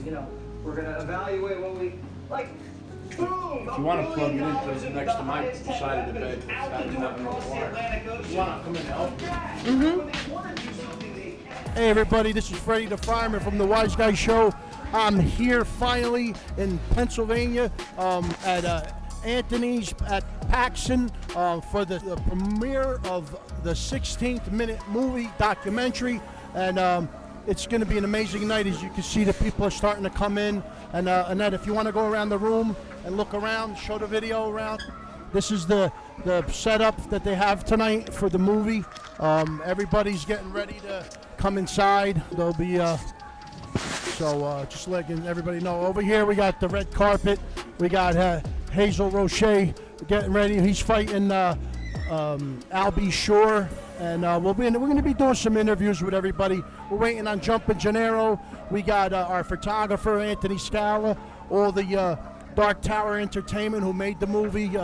we're gonna evaluate what we like. Boom! If you want to plug it in, because next to my side of the bed, it's nothing on the wire. You want to come in and help? Hey everybody, this is Freddie the Fireman from the Wiseguyz Show. I'm here finally in Pennsylvania at Anthony's at Paxson for the premiere of the 16th minute movie documentary, and it's going to be an amazing night. As you can see, the people are starting to come in, and Annette, if you want to go around the room and look around, show the video around. This is the setup that they have tonight for the movie. Everybody's getting ready to come inside. There'll be just letting everybody know. Over here we got the red carpet. We got Hazel Roche getting ready. He's fighting Albie Shore, and we're going to be doing some interviews with everybody. We're waiting on Jumpin' Gennaro. We got our photographer Anthony Scala, all the Dark Tower Entertainment who made the movie,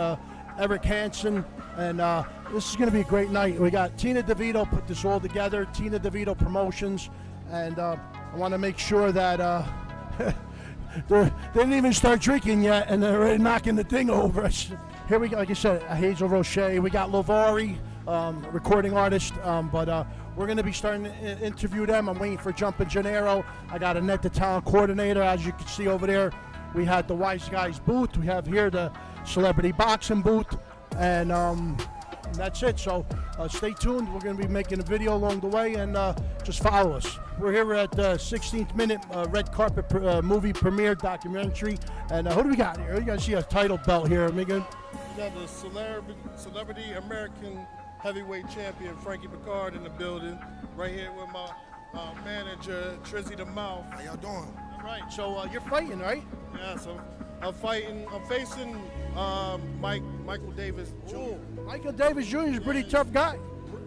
Eric Hansen, and this is going to be a great night. We got Tina DeVito put this all together, Tina DeVito Promotions, and I want to make sure that they didn't even start drinking yet, and they're already knocking the thing over. Here we go, like I said, Hazel Roche. We got Lavari, recording artist, but we're going to be starting to interview them. I'm waiting for Jumpin' Gennaro. I got Annette, the talent coordinator, as you can see over there. We had the Wiseguyz booth. We have here the celebrity boxing booth, and that's it. So stay tuned. We're going to be making a video along the way, and just follow us. We're here at the 16th minute red carpet movie premiere documentary, and who do we got here? You guys see a title belt here, Megan? We got the celebrity American heavyweight champion Frankie Picard in the building, right here with my manager Trizzy the Mouth. How y'all doing? All right. So you're fighting, right? Yeah. So I'm facing Michael Davis Jr. Ooh, Michael Davis Jr. is a pretty tough guy.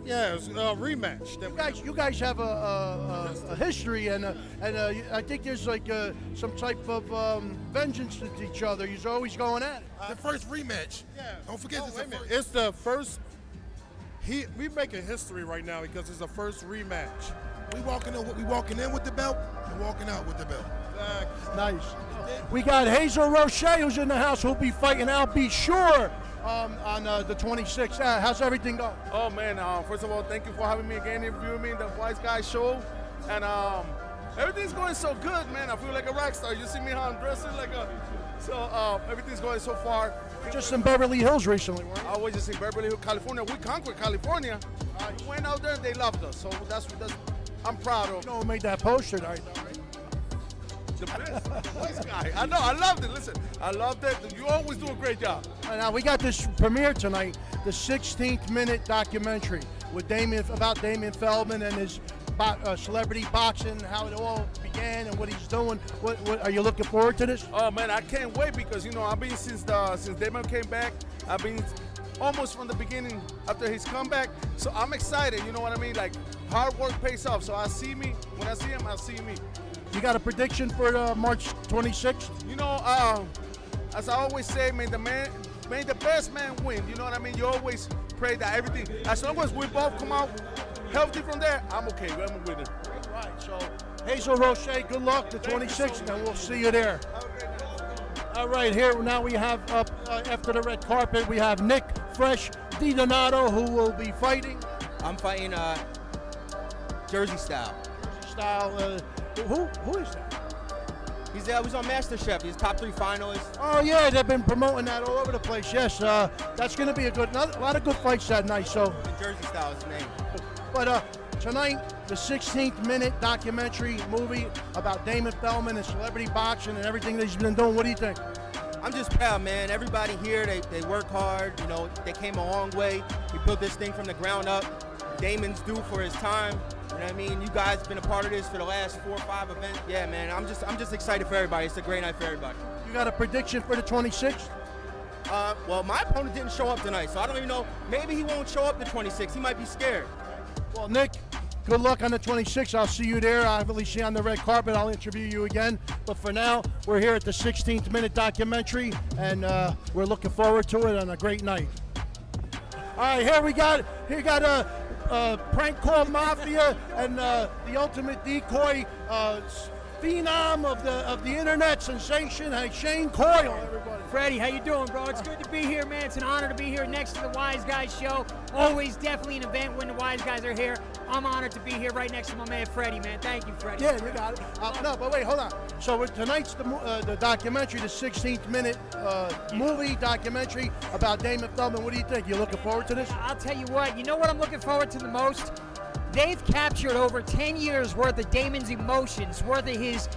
Yeah, it's a rematch. You guys have a history, and I think there's like some type of vengeance with each other. You're always going at it. The first rematch. Yeah. Don't forget this. It's the first. We making history right now because it's the first rematch. We walking in with the belt and walking out with the belt. Nice. We got Hazel Roche who's in the house who'll be fighting Albie Shore on the 26th. How's everything going? Oh man, first of all, thank you for having me again, interviewing me in the Wiseguyz Show, and everything's going so good, man. I feel like a rock star. You see me how I'm dressing like a, so everything's going so far. Just in Beverly Hills recently, weren't you? I was just in Beverly Hills, California. We conquered California. We went out there and they loved us, so that's I'm proud of. You know who made that poster, right? The best voice guy. I know, I loved it. Listen, I loved it. You always do a great job. Now we got this premiere tonight, the 16th minute documentary with about Damien Feldman and his celebrity boxing, how it all began and what he's doing. What are you looking forward to this? Oh man, I can't wait because I've been since Damien came back. I've been almost from the beginning after his comeback. So I'm excited. You know what I mean? Like hard work pays off. So when I see him, I see me. You got a prediction for March 26th? As I always say, may the best man win. You know what I mean? You always pray that everything, as long as we both come out healthy from there, I'm okay. I'm a winner. Right. So Hazel Roche, good luck the 26th, and we'll see you there. All right, here now we have up after the red carpet, we have Nick Fresh DiDonato, who will be fighting. I'm fighting Jersey Style. Jersey Style. Who is that? He was on MasterChef. He's top 3 finalist. Oh yeah, they've been promoting that all over the place. Yes, that's going to be a lot of good fights that night. So Jersey Style is his name. But tonight, the 16th minute documentary movie about Damien Feldman and celebrity boxing and everything that he's been doing. What do you think? I'm just proud, man. Everybody here, they work hard. They came a long way. We built this thing from the ground up. Damon's due for his time. You know what I mean? You guys have been a part of this for the last 4 or 5 events. Yeah, man, I'm just excited for everybody. It's a great night for everybody. You got a prediction for the 26th? Well, my opponent didn't show up tonight, so I don't even know. Maybe he won't show up the 26th. He might be scared. Well, Nick, good luck on the 26th. I'll see you there. I'll see you on the red carpet. I'll interview you again. But for now, we're here at the 16th minute documentary, and we're looking forward to it on a great night. All right, here we got Prank Call Mafia and the Ultimate Decoy phenom of the internet sensation, hey, Shane Coyle, everybody. Freddie, how you doing, bro? It's good to be here, man. It's an honor to be here next to the Wiseguyz show. Always definitely an event when the Wiseguyz are here. I'm honored to be here right next to my man Freddie, man. Thank you, Freddie. Yeah, you got it. No, but wait, hold on. So tonight's the documentary, the 16th minute movie documentary about Damon Feldman. What do you think? You looking forward to this? I'll tell you what. You know what I'm looking forward to the most? They've captured over 10 years worth of Damon's emotions, worth of his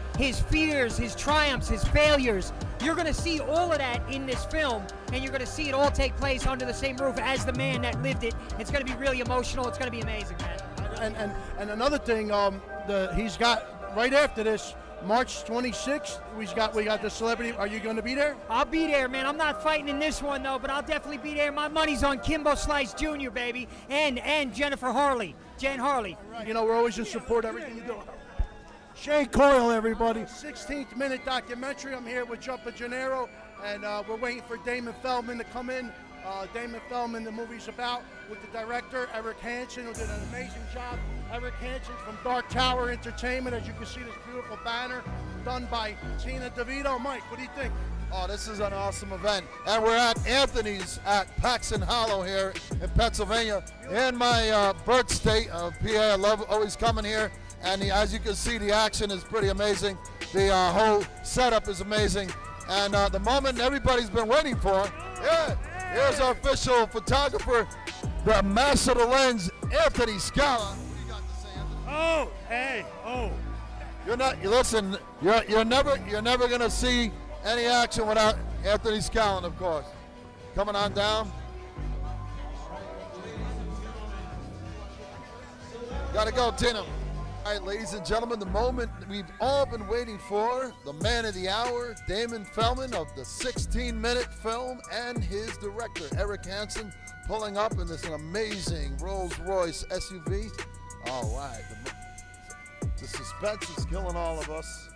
fears, his triumphs, his failures. You're going to see all of that in this film, and you're going to see it all take place under the same roof as the man that lived it. It's going to be really emotional. It's going to be amazing, man. And another thing, he's got right after this, March 26th. We got the celebrity. Are you going to be there? I'll be there, man. I'm not fighting in this one though, but I'll definitely be there. My money's on Kimbo Slice Jr., baby, and Jennifer Harley, Jen Harley. Right. You know, we're always in support of everything you do. Shane Coyle, everybody. 16th minute documentary. I'm here with Jumper Gennaro, and we're waiting for Damon Feldman to come in. Damon Feldman, the movie's about, with the director, Eric Hansen, who did an amazing job. Eric Hansen from Dark Tower Entertainment. As you can see, this beautiful banner done by Tina DeVito. Mike, what do you think? Oh, this is an awesome event. And we're at Anthony's at Paxton Hollow here in Pennsylvania. In my birth state of PA, I love always coming here. And as you can see, the action is pretty amazing. The whole setup is amazing. And the moment everybody's been waiting for, yeah, here's our official photographer, the master of the lens, Anthony Scala. What do you got to say, Anthony? Oh, hey, oh. You're never gonna see any action without Anthony Scallon, of course. Coming on down. Gotta go, Tina. All right, ladies and gentlemen, the moment we've all been waiting for, the man of the hour, Damon Feldman of the 16-minute film, and his director, Eric Hansen, pulling up in this amazing Rolls-Royce SUV. All right, the suspense is killing all of us.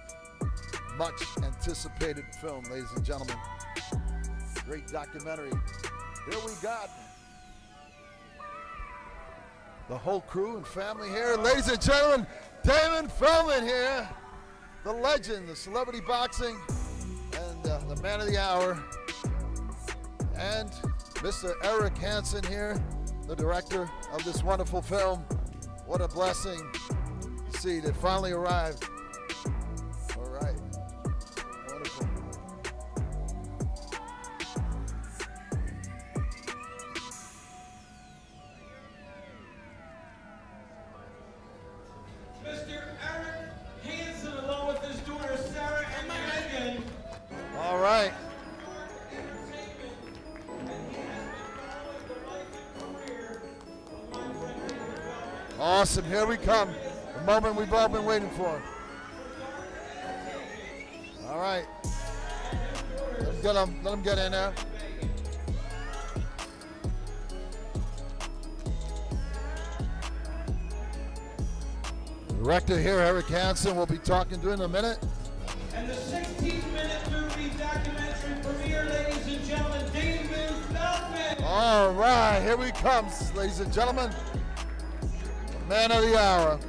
Much anticipated film, ladies and gentlemen. Great documentary. Here we got the whole crew and family here. Ladies and gentlemen, Damon Feldman here. The legend, the celebrity boxing, and the man of the hour. And Mr. Eric Hansen here, the director of this wonderful film. What a blessing to see that finally arrived. All right. Wonderful. Mr. Eric Hansen, along with his daughter Sarah and Megan. All right. Awesome, here we come. The moment we've all been waiting for. All right. Let them get in there. Director here, Eric Hansen, will be talking to in a minute. And the 16-minute movie documentary premiere, ladies and gentlemen, Damon Feldman. All right, here he comes, ladies and gentlemen. The man of the hour.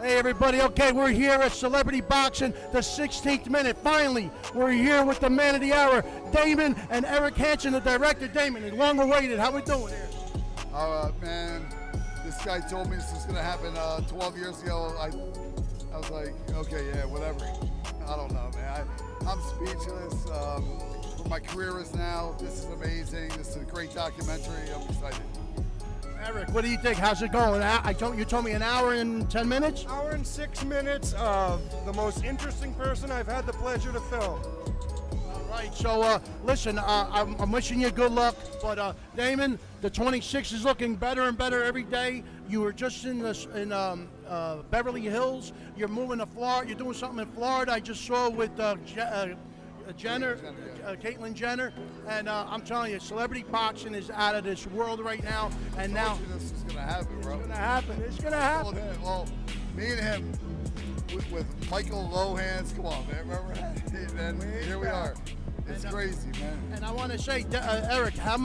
Hey everybody, okay, we're here at Celebrity Boxing, the 16th minute. Finally, we're here with the man of the hour, Damon and Eric Hansen, the director. Damon, long awaited. How we doing here? Man, this guy told me this was gonna happen 12 years ago. I was like, okay, yeah, whatever. I don't know, man. I'm speechless. From my career is now. This is amazing. This is a great documentary. I'm excited. Eric, what do you think? How's it going? You told me an hour and 10 minutes? Hour and 6 minutes of the most interesting person I've had the pleasure to film. All right, so listen, I'm wishing you good luck, but Damon, the 26 is looking better and better every day. You were just in Beverly Hills. You're moving to Florida. You're doing something in Florida. I just saw with Caitlyn Jenner, and I'm telling you, celebrity boxing is out of this world right now. And now this is gonna happen, bro. It's gonna happen. It's gonna happen. Well, me and him with Michael Lohans. Come on, man. Remember? And then here we are. It's crazy, man. And I want to say, Eric, how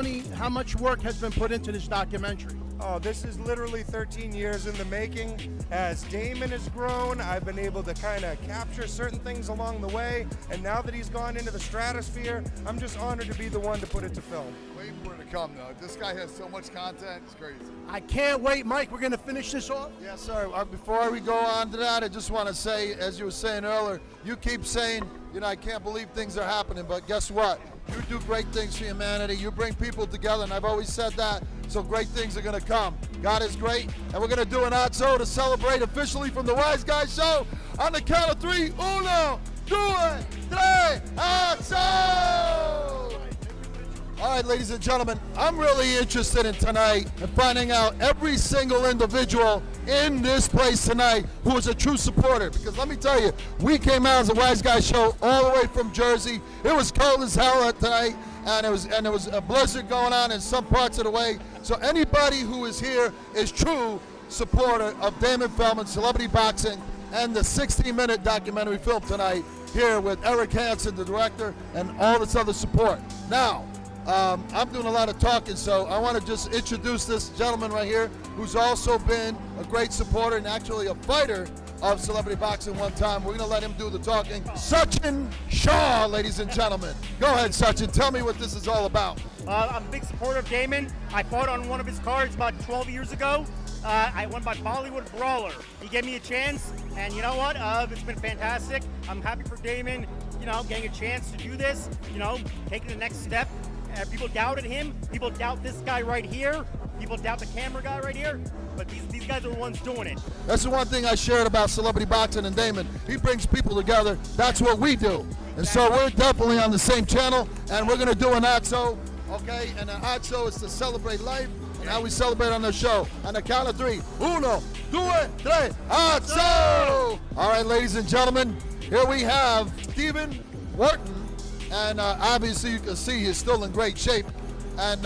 much work has been put into this documentary? Oh, this is literally 13 years in the making. As Damon has grown, I've been able to kind of capture certain things along the way. And now that he's gone into the stratosphere, I'm just honored to be the one to put it to film. Way more to come, though. This guy has so much content. It's crazy. I can't wait, Mike. We're going to finish this off. Yes, sir. Before we go on to that, I just want to say, as you were saying earlier, you keep saying, I can't believe things are happening, but guess what? You do great things for humanity. You bring people together, and I've always said that, so great things are going to come. God is great, and we're going to do an Atzo to celebrate officially from the Wiseguyz Show. On the count of 3, 1, 2, 3, Atzo! All right, ladies and gentlemen, I'm really interested in tonight in finding out every single individual in this place tonight who is a true supporter. Because let me tell you, we came out as a Wiseguyz Show all the way from Jersey. It was cold as hell tonight, and there was a blizzard going on in some parts of the way. So anybody who is here is true supporter of Damon Feldman, celebrity boxing, and the 16-minute documentary film tonight here with Eric Hansen, the director, and all this other support. Now, I'm doing a lot of talking, so I want to just introduce this gentleman right here who's also been a great supporter and actually a fighter of celebrity boxing one time. We're going to let him do the talking. Sachin Shah, ladies and gentlemen. Go ahead, Sachin. Tell me what this is all about. I'm a big supporter of Damon. I fought on one of his cards about 12 years ago. I won by Bollywood Brawler. He gave me a chance, and you know what? It's been fantastic. I'm happy for Damon, getting a chance to do this, taking the next step. People doubted him. People doubt this guy right here. People doubt the camera guy right here. But these guys are the ones doing it. That's the one thing I shared about celebrity boxing and Damon. He brings people together. That's what we do. And so we're definitely on the same channel, and we're going to do an Atzo, okay? And an Atzo is to celebrate life, and how we celebrate on the show. On the count of 3, 1, 2, 3, Atzo! All right, ladies and gentlemen, here we have Stephen Wharton. And obviously you can see he's still in great shape and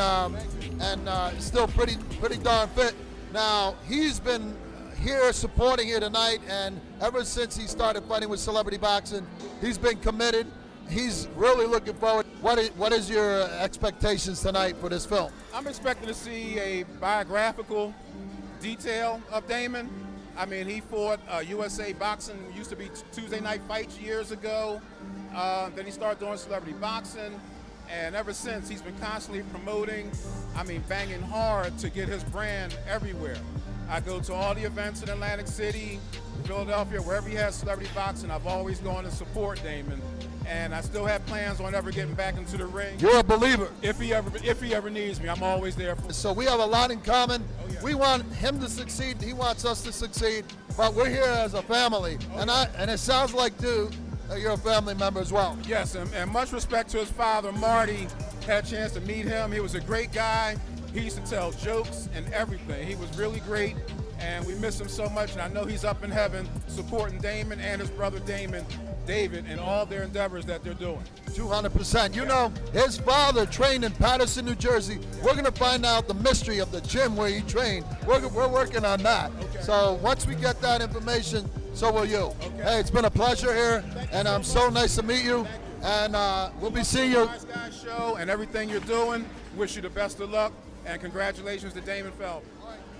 still pretty darn fit. Now, he's been here supporting here tonight, and ever since he started fighting with celebrity boxing, he's been committed. He's really looking forward. What is your expectations tonight for this film? I'm expecting to see a biographical detail of Damon. I mean, he fought USA Boxing, used to be Tuesday night fights years ago. Then he started doing celebrity boxing, and ever since he's been constantly promoting, banging hard to get his brand everywhere. I go to all the events in Atlantic City, Philadelphia, wherever he has celebrity boxing, I've always gone to support Damon. And I still have plans on ever getting back into the ring. You're a believer. If he ever needs me, I'm always there for him. So we have a lot in common. Oh, yeah. We want him to succeed, he wants us to succeed, but we're here as a family. And it sounds like, dude, you're a family member as well. Yes, and much respect to his father, Marty. Had a chance to meet him. He was a great guy. He used to tell jokes and everything. He was really great, and we miss him so much. And I know he's up in heaven supporting Damon and his brother David, in all their endeavors that they're doing. 200%. You know, his father trained in Patterson, New Jersey. We're going to find out the mystery of the gym where he trained. We're working on that. Okay. So once we get that information, so will you. Okay. Hey, it's been a pleasure here, and I'm so nice to meet you. And we'll be seeing you. Wiseguyz Show and everything you're doing. Wish you the best of luck, and congratulations to Damon Feldman.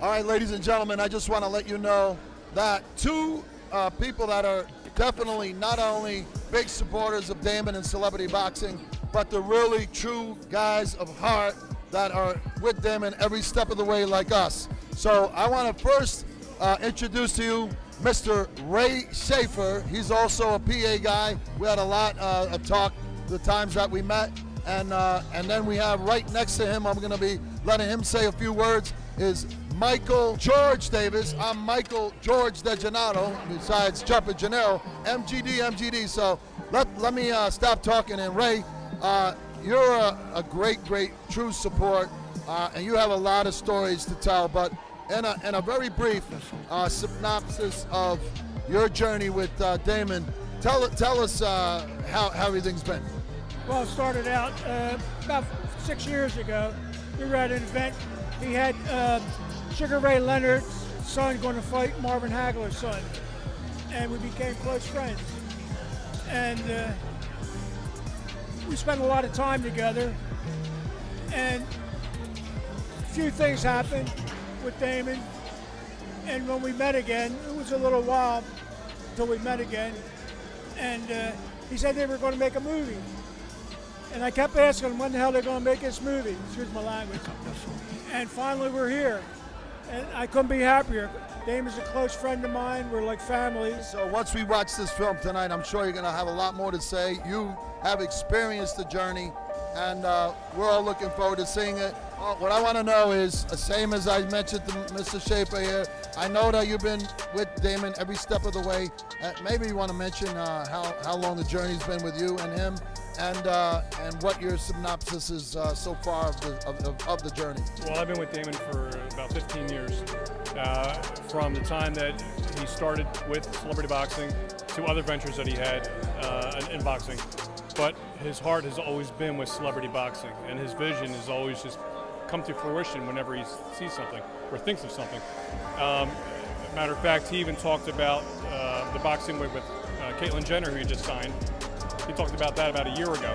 All right, ladies and gentlemen, I just want to let you know that two people that are definitely not only big supporters of Damon and celebrity boxing, but the really true guys of heart that are with Damon every step of the way like us. So I want to first introduce to you Mr. Ray Schaefer. He's also a PA guy. We had a lot of talk the times that we met. And then we have right next to him, I'm going to be letting him say a few words, is Michael George Davis. I'm Michael George DeGennaro, besides Jumper Janelle, MGD. So let me stop talking. And Ray, you're a great true support, and you have a lot of stories to tell. But in a very brief synopsis of your journey with Damon, tell us how everything's been. Well, it started out about 6 years ago. We were at an event. He had Sugar Ray Leonard's son going to fight Marvin Hagler's son, and we became close friends. And we spent a lot of time together, and a few things happened with Damon. And when we met again, it was a little while until we met again, and he said they were going to make a movie. And I kept asking him when the hell they're going to make this movie. Excuse my language. And finally we're here. And I couldn't be happier. Damon's a close friend of mine. We're like family. So once we watch this film tonight, I'm sure you're going to have a lot more to say. You have experienced the journey, and we're all looking forward to seeing it. What I want to know is, same as I mentioned to Mr. Schaefer here, I know that you've been with Damon every step of the way. Maybe you want to mention how long the journey's been with you and him, and what your synopsis is so far of the journey. Well, I've been with Damon for about 15 years. From the time that he started with celebrity boxing to other ventures that he had in boxing. But his heart has always been with celebrity boxing, and his vision has always just come to fruition whenever he sees something or thinks of something. Matter of fact, he even talked about the boxing with Caitlyn Jenner, who he just signed. He talked about that about a year ago.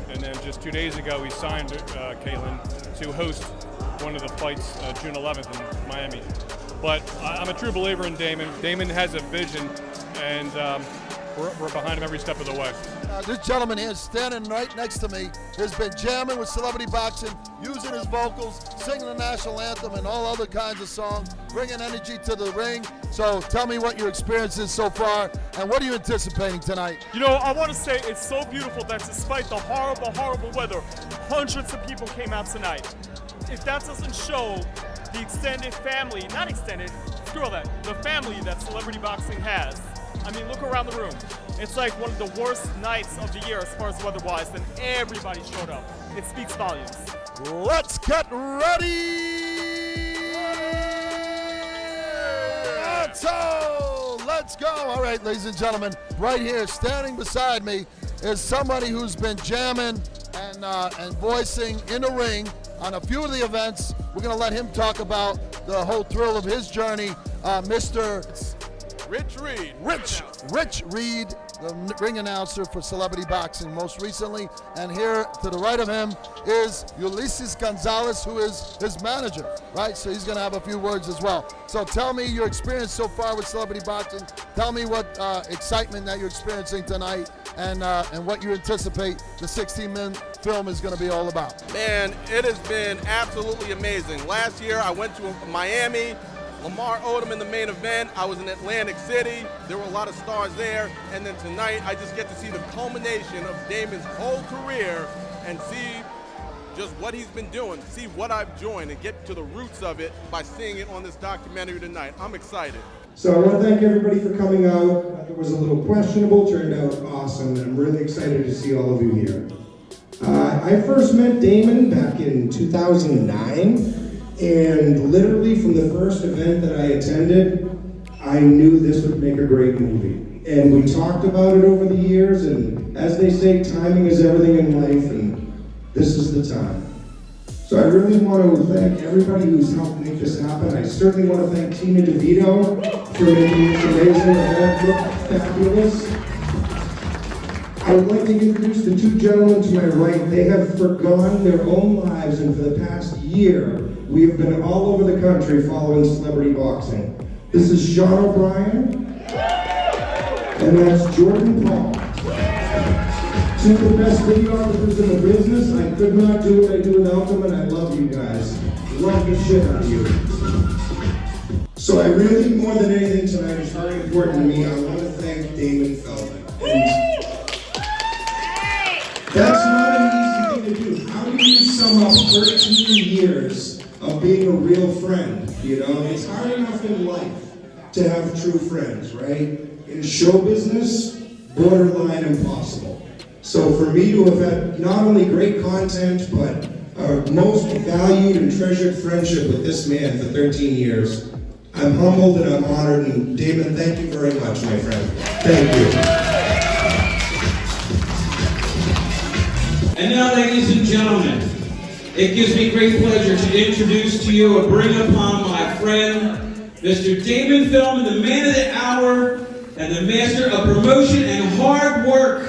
And then just 2 days ago, he signed Caitlyn to host one of the fights June 11th in Miami. But I'm a true believer in Damon. Damon has a vision, and we're behind him every step of the way. This gentleman here standing right next to me has been jamming with celebrity boxing, using his vocals, singing the national anthem and all other kinds of songs, bringing energy to the ring. So tell me what your experience is so far, and what are you anticipating tonight? You know, I want to say it's so beautiful that despite the horrible, horrible weather, hundreds of people came out tonight. If that doesn't show the extended family, not extended, screw all that, the family that celebrity boxing has. I mean, look around the room. It's like one of the worst nights of the year as far as weather-wise, and everybody showed up. It speaks volumes. Let's get ready! So, let's go! All right, ladies and gentlemen, right here, standing beside me, is somebody who's been jamming and voicing in the ring on a few of the events. We're going to let him talk about the whole thrill of his journey, Mr. Rich Reed. Rich Reed, the ring announcer for celebrity boxing most recently. And here to the right of him is Ulysses Gonzalez, who is his manager, right? So he's going to have a few words as well. So tell me your experience so far with celebrity boxing. Tell me what excitement that you're experiencing tonight, and what you anticipate the 16-minute film is going to be all about. Man, it has been absolutely amazing. Last year I went to Miami. Lamar Odom in the main event. I was in Atlantic City. There were a lot of stars there. And then tonight, I just get to see the culmination of Damon's whole career and see just what he's been doing, see what I've joined, and get to the roots of it by seeing it on this documentary tonight. I'm excited. So I want to thank everybody for coming out. It was a little questionable, turned out awesome. I'm really excited to see all of you here. I first met Damon back in 2009. And literally from the first event that I attended, I knew this would make a great movie. And we talked about it over the years, and as they say, timing is everything in life, and this is the time. So I really want to thank everybody who's helped make this happen. I certainly want to thank Tina DeVito for making this amazing event look fabulous. I would like to introduce the two gentlemen to my right. They have forgone their own lives, and for the past year, we have been all over the country following celebrity boxing. This is Sean O'Brien, and that's Jordan Paul. Two of the best videographers in the business. I could not do what I do without them, and I love you guys. Love the shit out of you. So I really, more than anything tonight, is very important to me. I want to thank Damon Feldman. And that's not an easy thing to sum up 13 years of being a real friend. You know, it's hard enough in life to have true friends, right? In show business, borderline impossible. So for me to have had not only great content, but a most valued and treasured friendship with this man for 13 years, I'm humbled and I'm honored. And Damon, thank you very much, my friend. Thank you. And now, ladies and gentlemen, it gives me great pleasure to introduce to you and bring upon my friend, Mr. Damon Feldman, the man of the hour and the master of promotion and hard work,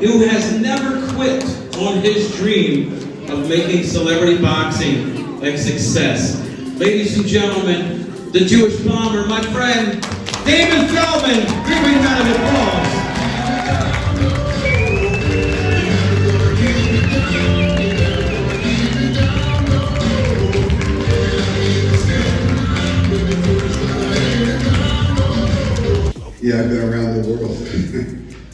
who has never quit on his dream of making celebrity boxing a success. Ladies and gentlemen, the Jewish bomber, my friend, Damon Feldman. Give me a round of applause. Yeah, I've been around the world.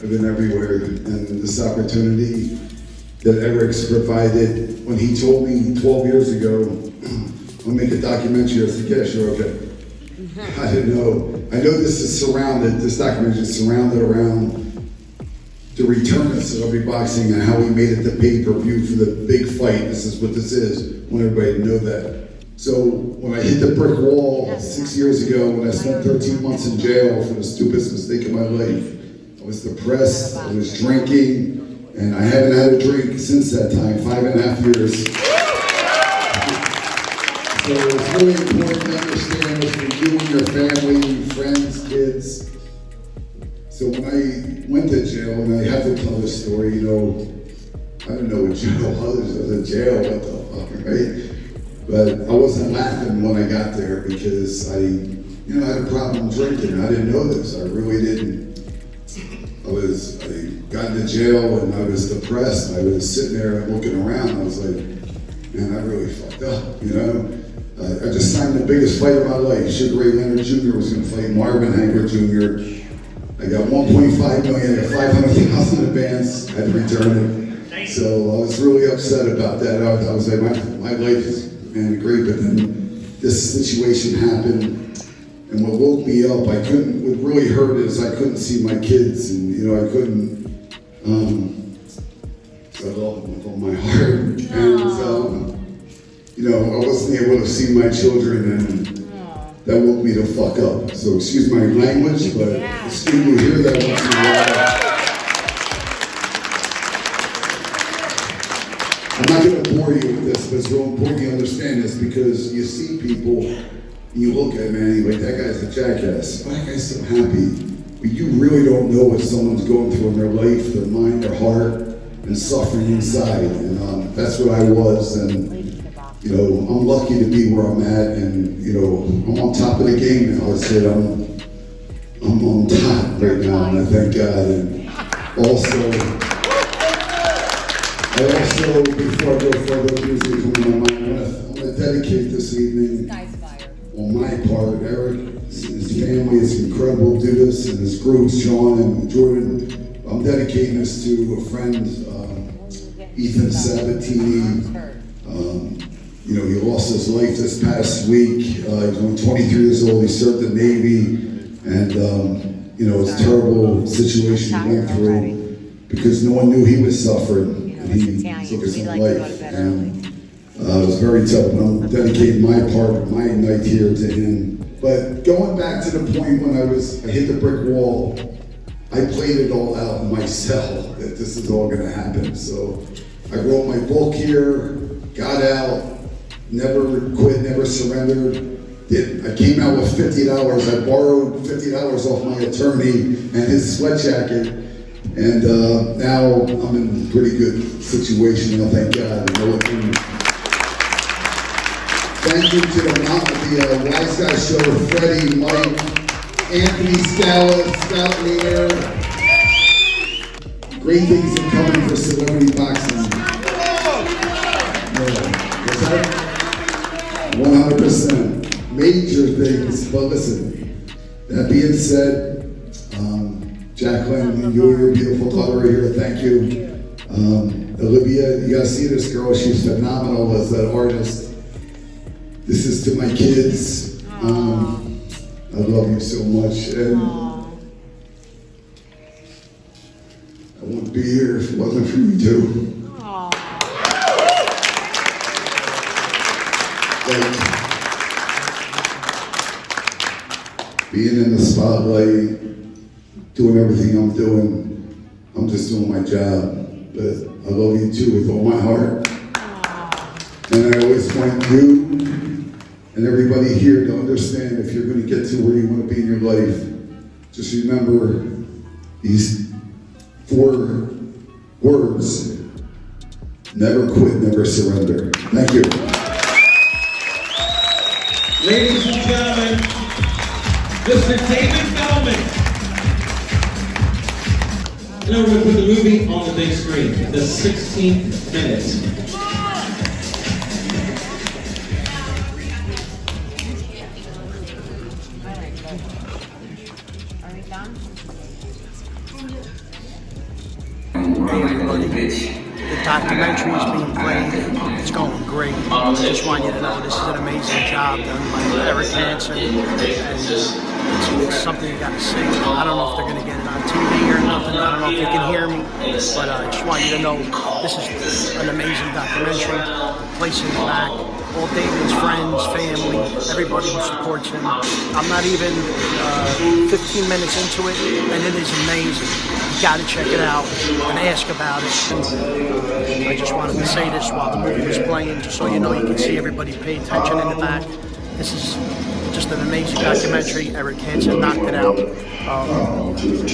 I've been everywhere. And this opportunity that Eric's provided, when he told me 12 years ago, I'll make a documentary, I said, yeah, sure, okay. I didn't know. I know this documentary is surrounded around the return of celebrity boxing and how we made it the pay-per-view for the big fight. This is what this is. I want everybody to know that. So when I hit the brick wall 6 years ago, when I spent 13 months in jail for the stupidest mistake of my life, I was depressed, I was drinking, and I haven't had a drink since that time, 5.5 years. So it's really important to understand this for you and your family, friends, kids. So when I went to jail, and I have to tell this story, you know, I don't know what jail was. I was in jail, what the fuck, right? But I wasn't laughing when I got there because I had a problem drinking. I didn't know this. I really didn't. I got into jail and I was depressed. I was sitting there looking around. I was like, man, I really fucked up, you know? I just signed the biggest fight of my life. Sugar Ray Leonard Jr. was gonna fight Marvin Hagler Jr. I got $1.5 million, I got $500,000 in advance. I had to return it. So I was really upset about that. I was like, my life is great, but then this situation happened. And what woke me up, what really hurt is I couldn't see my kids, and I couldn't, so it all went on my heart. And, I wasn't able to see my children, and that woke me to fuck up. So excuse my language, but excuse me, hear that once in a while. I'm not going to bore you with this, but it's real important you understand this because you see people, and you look at them and you're like, that guy's a jackass. Why that guy's so happy? But you really don't know what someone's going through in their life, their mind, their heart, and suffering inside. And that's what I was. And I'm lucky to be where I'm at, and I'm on top of the game now. I said I'm on top right now, and I thank God. And before I go further, music coming on my mind, I'm going to dedicate this evening on my part. Eric, his family is incredible, do this, and his groups, Sean and Jordan. I'm dedicating this to a friend, Ethan Sabatini. He lost his life this past week. He was only 23 years old. He served the Navy, and it's a terrible situation he went through because no one knew he was suffering. He took his own life, and it was very tough. And I'm dedicating my part of my night here to him. But going back to the point when I hit the brick wall, I played it all out in my cell that this is all going to happen. So I wrote my book here, got out, never quit, never surrendered. I came out with $50. I borrowed $50 off my attorney and his sweat jacket. And now I'm in a pretty good situation. I thank God. Thank you to the Wiseguyz show, Freddie, Mike, Anthony Scala, Scott Lear. Great things are coming for celebrity boxing. What's that? 100%. Major things. But listen, that being said, Jacqueline, you're your beautiful daughter right here. Thank you. Olivia, you gotta see this girl. She's phenomenal as an artist. This is to my kids. I love you so much. And I wouldn't be here if it wasn't for you too. Like, being in the spotlight, doing everything I'm doing, I'm just doing my job. But I love you too with all my heart. And I always want you and everybody here to understand, if you're going to get to where you want to be in your life, just remember these 4 words: never quit, never surrender. Thank you. Ladies and gentlemen, Mr. David Feldman. Now we're going to put the movie on the big screen, The 16th Minute. Hey everybody, the documentary is being played. It's going great. I just want you to know this is an amazing job done by Eric Hansen, and it's something you gotta see. I don't know if they're gonna get it on TV or nothing. I don't know if you can hear me, but I just want you to know this is an amazing documentary. Place in the back, all David's friends, family, everybody who supports him. I'm not even 15 minutes into it, and it is amazing. You gotta check it out and ask about it. I just wanted to say this while the movie was playing, just so you know, you can see everybody pay attention in the back. This is just an amazing documentary. Eric Hansen knocked it out.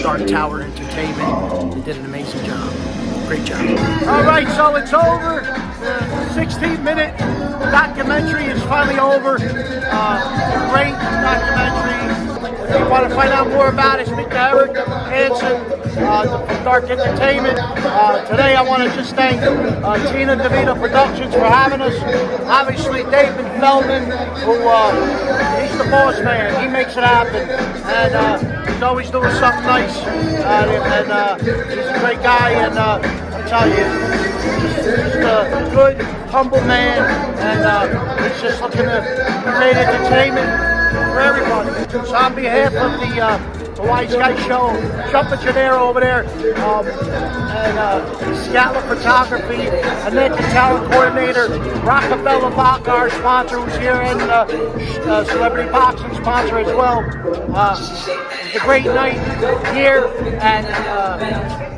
Dark Tower Entertainment, they did an amazing job. Great job. All right, so it's over. The 16-minute documentary is finally over. Great documentary. If you want to find out more about it, speak to Eric Hansen from Dark Entertainment. Today I want to just thank Tina DeVito Productions for having us. Obviously David Feldman, who he's the boss man. He makes it happen, and he's always doing something nice. And he's a great guy, and I tell you, just a good, humble man, and he's just looking to create entertainment for everybody. So on behalf of the Wiseguyz show, jump at there over there, and Scatler Photography, Annette, the talent coordinator, Rockefeller Bach, our sponsor, who's here, and Celebrity Boxing sponsor as well. It's a great night here at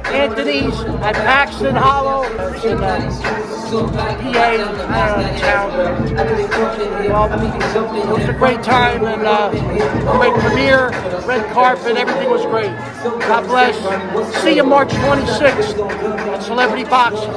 Anthony's at Paxton Hollow in PA, town. It was a great time, and great premiere, red carpet, everything was great. God bless. See you March 26th at Celebrity Boxing.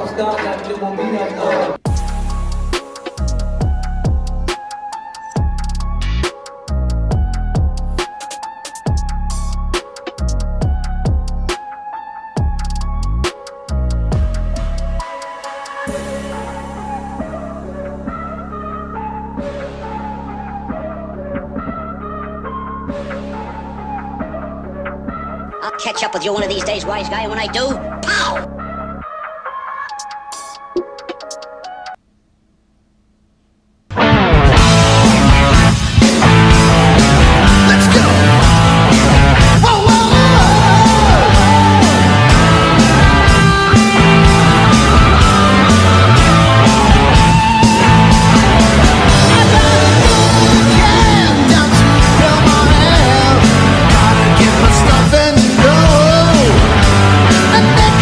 I'll catch up with you one of these days, wise guy, and when I do, pow!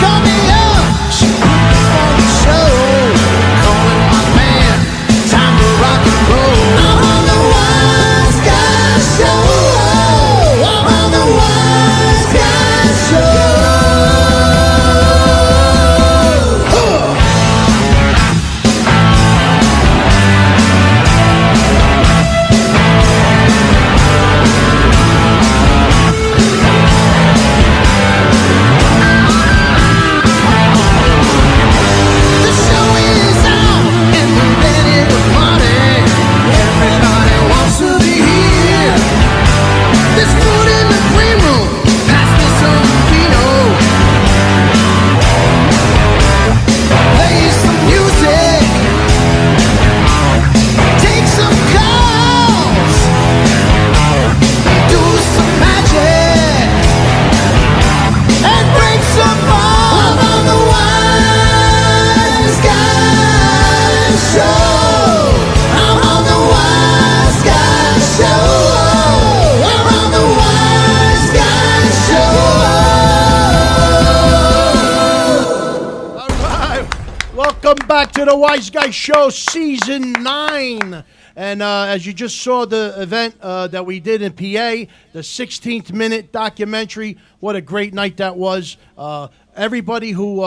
Call me to the Wiseguyz Show Season 9. And as you just saw the event that we did in PA, the 16th minute documentary, what a great night that was. Everybody who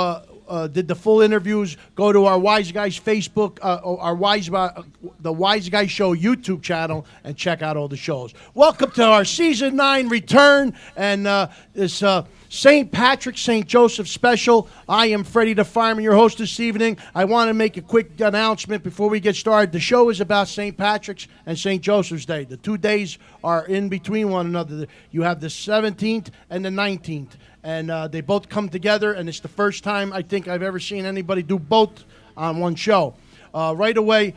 did the full interviews, go to our Wiseguyz Facebook, the Wiseguyz Show YouTube channel, and check out all the shows. Welcome to our Season 9 return, and this St. Patrick, St. Joseph special. I am Freddie the Fireman, your host this evening. I want to make a quick announcement before we get started. The show is about St. Patrick's and St. Joseph's Day. The 2 days are in between one another. You have the 17th and the 19th. And they both come together, and it's the first time I think I've ever seen anybody do both on one show. Right away,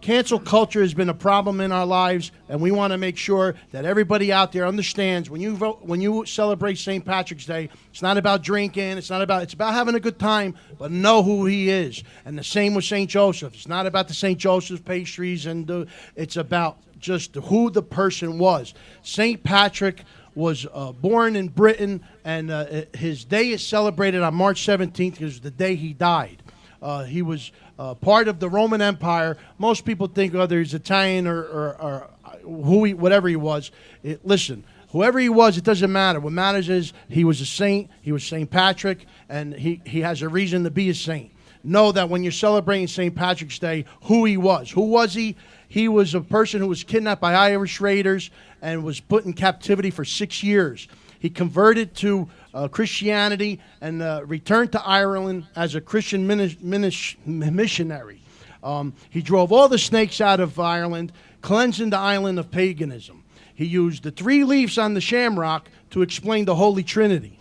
cancel culture has been a problem in our lives, and we want to make sure that everybody out there understands when you celebrate St. Patrick's Day, it's not about drinking, it's about having a good time, but know who he is. And the same with St. Joseph. It's not about the St. Joseph pastries, and it's about just who the person was. St. Patrick was born in Britain, and his day is celebrated on March 17th because the day he died. He was part of the Roman Empire. Most people think whether he's Italian or whatever he was. Listen, whoever he was, it doesn't matter. What matters is he was a saint. He was St. Patrick, and he has a reason to be a saint. Know that when you're celebrating St. Patrick's Day, who he was. Who was he? He was a person who was kidnapped by Irish raiders and was put in captivity for 6 years. He converted to Christianity and returned to Ireland as a Christian missionary. He drove all the snakes out of Ireland, cleansing the island of paganism. He used the 3 leaves on the shamrock to explain the Holy Trinity.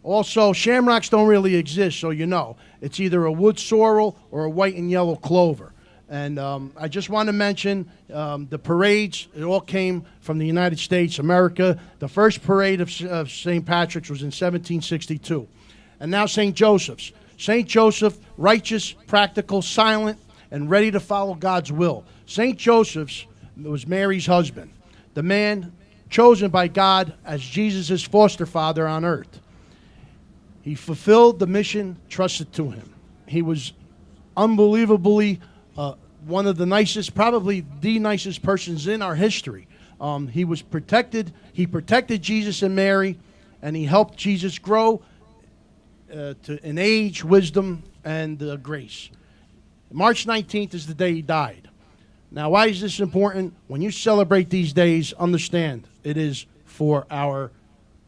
Also, shamrocks don't really exist, so you know. It's either a wood sorrel or a white and yellow clover. And I just want to mention the parades. It all came from the United States, America. The first parade of St. Patrick's was in 1762. And now St. Joseph's. St. Joseph, righteous, practical, silent, and ready to follow God's will. St. Joseph's was Mary's husband, the man chosen by God as Jesus' foster father on earth. He fulfilled the mission trusted to him. He was unbelievably one of the nicest, probably the nicest persons in our history. He was protected. He protected Jesus and Mary, and he helped Jesus grow in age, wisdom, and grace. March 19th is the day he died. Now, why is this important? When you celebrate these days, understand it is for our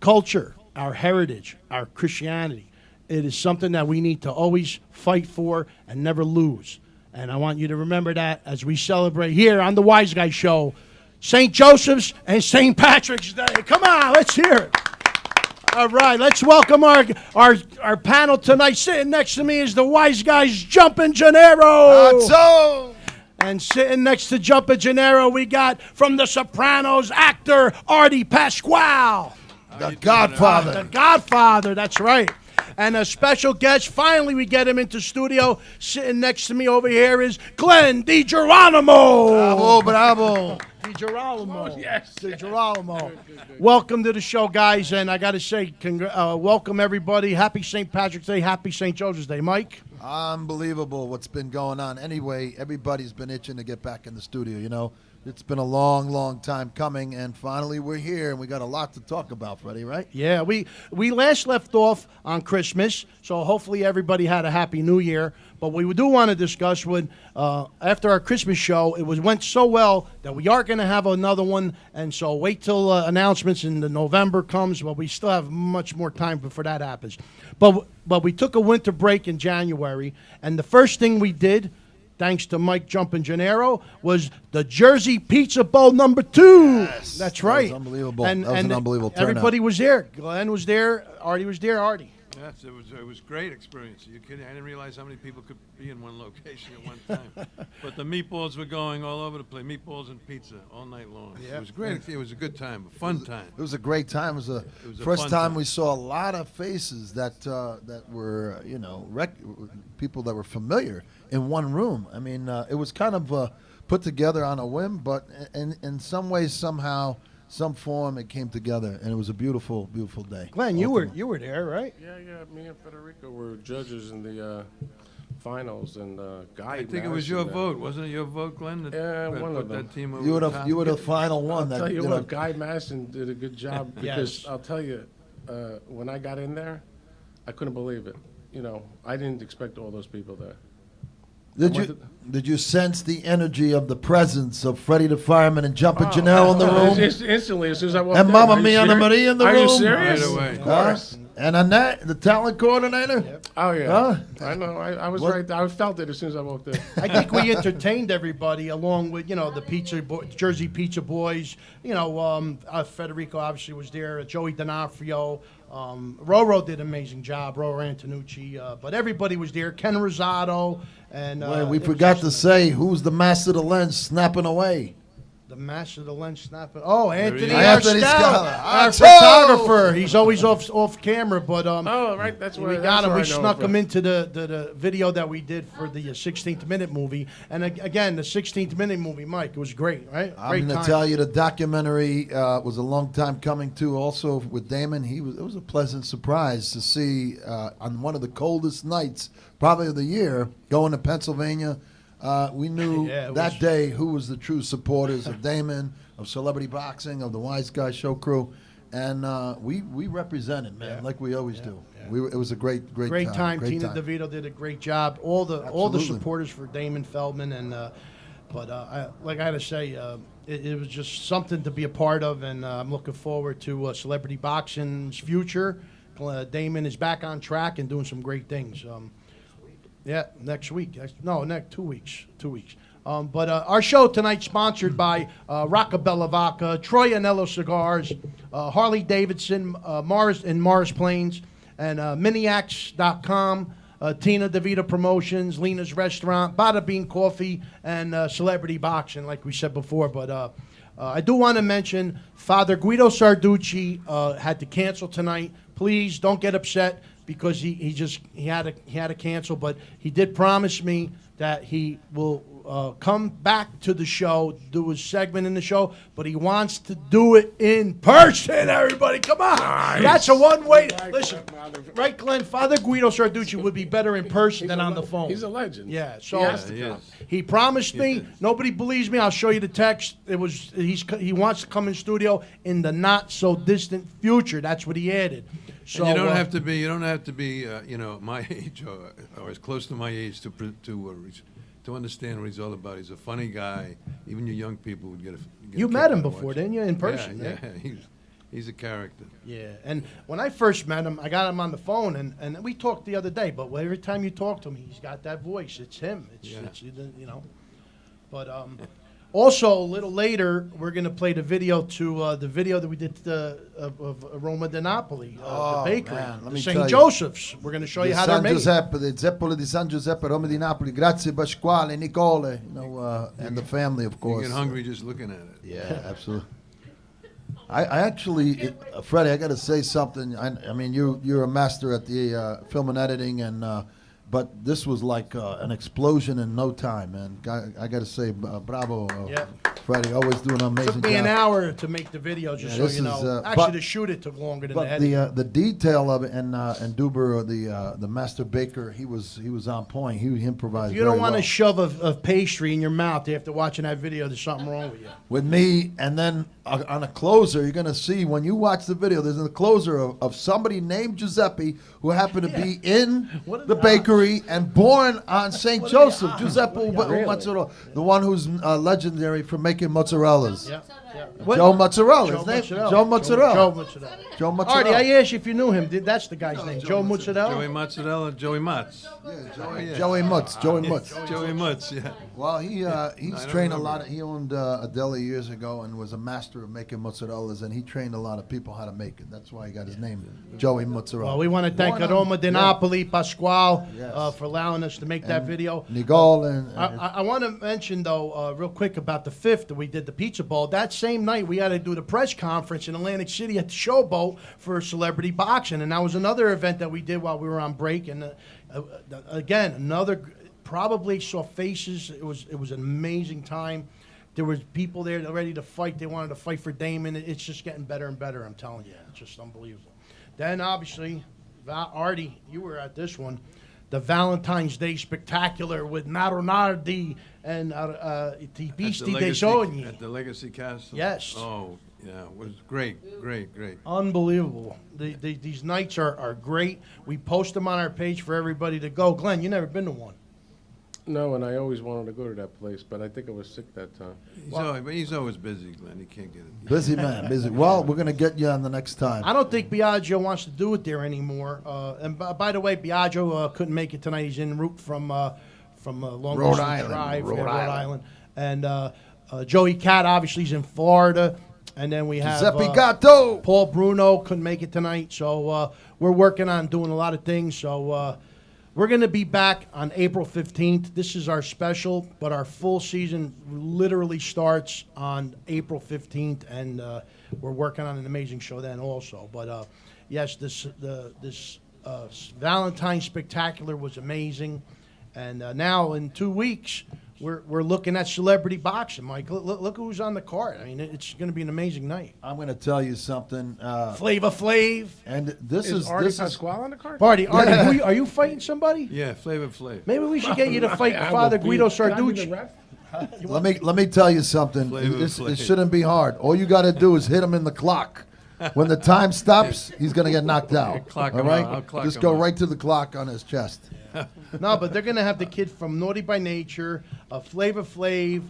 culture, our heritage, our Christianity. It is something that we need to always fight for and never lose. And I want you to remember that as we celebrate here on the Wiseguyz Show, St. Joseph's and St. Patrick's Day. Come on, let's hear it. All right, let's welcome our panel tonight. Sitting next to me is the Wiseguyz Jumpin' Gennaro. And sitting next to Jumpin' Gennaro, we got from The Sopranos actor Artie Pasquale. The Godfather. The Godfather, that's right. And a special guest, finally we get him into studio. Sitting next to me over here is Glenn DiGirolamo. Bravo. DiGirolamo. Yes. DiGirolamo. Welcome to the show, guys. And I got to say, welcome everybody. Happy St. Patrick's Day. Happy St. Joseph's Day. Mike? Unbelievable what's been going on. Anyway, everybody's been itching to get back in the studio, you know. It's been a long, long time coming, and finally we're here, and we got a lot to talk about, Freddie, right? Yeah, we last left off on Christmas, so hopefully everybody had a happy New Year. But we do want to discuss when after our Christmas show, it went so well that we are going to have another one, and so wait till announcements in the November comes. But we still have much more time before that happens. But we took a winter break in January, and the first thing we did, thanks to Mike Jumpin' Gennaro, was the Jersey Pizza Bowl number 2. Yes, that's right. That was unbelievable. That was an unbelievable turnout. Everybody was there. Glenn was there. Artie was there. Artie. Yes, it was a great experience. I didn't realize how many people could be in one location at one time. But the meatballs were going all over the place. Meatballs and pizza all night long. Yeah. It was great. It was a good time, a fun time. It was a great time. It was the first time we saw a lot of faces that were, people that were familiar in one room. I mean, it was kind of put together on a whim, but in some ways, somehow, some form, it came together, and it was a beautiful, beautiful day. Glenn, you were there, right? Yeah. Me and Federico were judges in the finals, and Guy. I think it was your vote, wasn't it? Your vote, Glenn? That one put of them. that team over You were the the top? you were the final one. I'll That tell you you know, what, Guy Madison did a good job because I'll tell you, when I got in there, I couldn't believe it. You know, I didn't expect all those people there. Did you sense the energy of the presence of Freddie the Fireman and Jumpin' Gennaro in the room? Instantly, as soon as I walked And in. Mamma Are you Mia and serious? Marie in the Are room? you serious? Right away. Of course. And Annette, the talent coordinator? Oh, yeah. Huh? I know. I was What? right there. I felt it as soon as I walked in. I think we entertained everybody along with, the Jersey Pizza Boys. Federico obviously was there. Joey D'Onofrio. Roro did an amazing job. Roro Antonucci. But everybody was there. Ken Rosado. And Well, we forgot to say who's the master of the lens snapping away. the master of the lens snapping. Oh, Anthony Anthony Scala, Scala. our Achoo! photographer. He's always off camera, but Oh, right. That's where we got him. where We I know snuck from. him into the video that we did for the 16th Minute movie. And again, the 16th Minute movie, Mike, it was great, right? I'm Great going to time. tell you, the documentary was a long time coming too. Also with Damon, it was a pleasant surprise to see on one of the coldest nights, probably of the year, going to Pennsylvania. We knew Yeah, it that was- day who was the true supporters of Damon, of Celebrity Boxing, of the Wiseguyz show crew, and we represented, man, like we always do. It was a great time. Tina DeVito did a great job. All the Absolutely. supporters for Damon Feldman, and but I got to say, it was just something to be a part of, and I'm looking forward to Celebrity Boxing's future. Damon is back on track and doing some great things. Yeah, next week. No, next 2 weeks. 2 weeks. But our show tonight sponsored by Roccabella Vodka, Troy Anello Cigars, Harley Davidson, Morris Plains, and Miniacs.com, Tina DeVito Promotions, Lena's Restaurant, Bada Bean Coffee, and Celebrity Boxing, like we said before. But I do want to mention Father Guido Sarducci had to cancel tonight. Please don't get upset because he had to cancel, but he did promise me that he will come back to the show, do a segment in the show, but he wants to do it in person. Everybody, come on! Nice. That's a one-way. Listen, right, Glenn? Father Guido Sarducci would be better in person than on the phone. He's a legend. Yeah, so He has to come. he promised me. Nobody believes me. I'll show you the text. He wants to come in studio in the not so distant future. That's what he added. So And you don't have to be my age or as close to my age to understand what he's all about. He's a funny guy. Even you young people would get a You kick met him out of before, watching. didn't you, in person? Yeah. He's a character. Yeah, and when I first met him, I got him on the phone, and we talked the other day. But every time you talk to him, he's got that voice. It's him. It's But also a little later, we're gonna play the video that we did of Roma di Napoli, the bakery, man, let me St. tell you. Joseph's. We're gonna show you how they're San made. Giuseppe, the Zeppole di San Giuseppe, Roma di Napoli. Grazie Pasquale, Nicole, and the family, of You course. get hungry just looking at it. Yeah, absolutely. I actually, Freddie, I got to say something. I mean, you're a master at the film and editing, and but this was like an explosion in no time, man. I got to say, bravo, Freddie. Always doing an amazing Took me job. an hour to make the video, just so this you know. is, Actually, but- to shoot it took longer than the But edit. the detail of it, and Duber, the master baker, he was on point. He improvised. If you don't very want well. to shove a pastry in your mouth after watching that video, there's something wrong with you. With me, and then on a closer, you're gonna see when you watch the video. There's a closer of somebody named Giuseppe who happened to be in the bakery and born on St. Joseph. Giuseppe Mozzarella, the one who's legendary for making mozzarellas. Joe Mozzarella. His name? Joe Mozzarella. Joe Mozzarella. Joe Mozzarella. Artie, I asked you if you knew him. That's the guy's name. Joe Mozzarella. Joey Mozzarella, Joey Mutz. Joey Mutz. Joey Mutz. Joey Mutz, yeah. Well, he's don't trained a remember. lot. He owned a deli years ago and was a master of making mozzarellas, and he trained a lot of people how to make it. That's why he got his name, Joey Mozzarella. Well, we want to thank Born on- Roma di yeah. Napoli, Pasquale, Yes. for allowing us to make that And video. Nicole and I want to mention, though, real quick about the 5th that we did the Pizza Bowl. That same night, we had to do the press conference in Atlantic City at the Showboat for Celebrity Boxing. And that was another event that we did while we were on break. And again, probably saw faces. It was an amazing time. There was people there that were ready to fight. They wanted to fight for Damon. It's just getting better and better, I'm telling you. It's just unbelievable. Then, obviously, Artie, you were at this one. the Valentine's Day Spectacular with Maronardi and the Beastie dei Sogni. At the Legacy Castle? Yes. Oh, yeah, it was great. Unbelievable. These nights are great. We post them on our page for everybody to go. Glenn, you never been to one. No, and I always wanted to go to that place, but I think I was sick that time. He's always busy, Glenn. He can't get it. Busy man, busy. Well, we're going to get you on the next time. I don't think Biagio wants to do it there anymore. And by the way, Biagio couldn't make it tonight. He's en route from Long Rhode Distance Island, Drive, Rhode Island. And Joey Cat obviously is in Florida. And then we have Giuseppe Gatto. Paul Bruno couldn't make it tonight. So we're working on doing a lot of things. So we're going to be back on April 15th. This is our special, but our full season literally starts on April 15th. And we're working on an amazing show then also. But yes, this Valentine's Spectacular was amazing. And now in 2 weeks, we're looking at celebrity boxing, Mike. Look who's on the card. I mean, it's going to be an amazing night. I'm going to tell you something. Flavor Flav. And this is Artie this is Pasquale on the card? Artie, are you fighting somebody? Yeah, Flavor Flav. Maybe we should get you to fight Father Guido Sarducci. Let me tell you something. It shouldn't be hard. All you got to do is hit him in the clock. When the time stops, he's going to get knocked out. Clock all him right? out. I'll clock Just him go out. right to the clock on his chest. No, but they're going to have the kid from Naughty by Nature, Flavor Flav.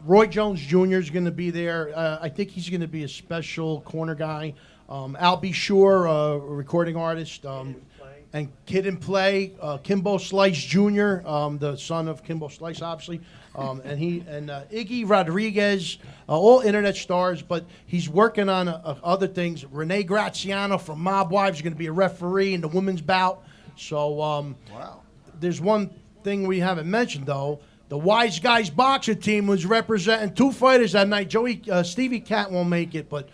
Roy Jones Jr. is going to be there. I think he's going to be a special corner guy. Al B. Shore, a recording artist. And Kid and Play, Kimbo Slice Jr., the son of Kimbo Slice, obviously. And Iggy Rodriguez, all internet stars, but he's working on other things. Renee Graziano from Mob Wives is going to be a referee in the women's bout. So wow. There's one thing we haven't mentioned, though. The Wiseguyz boxing team was representing 2 fighters that night. Stevie Cat won't make it, but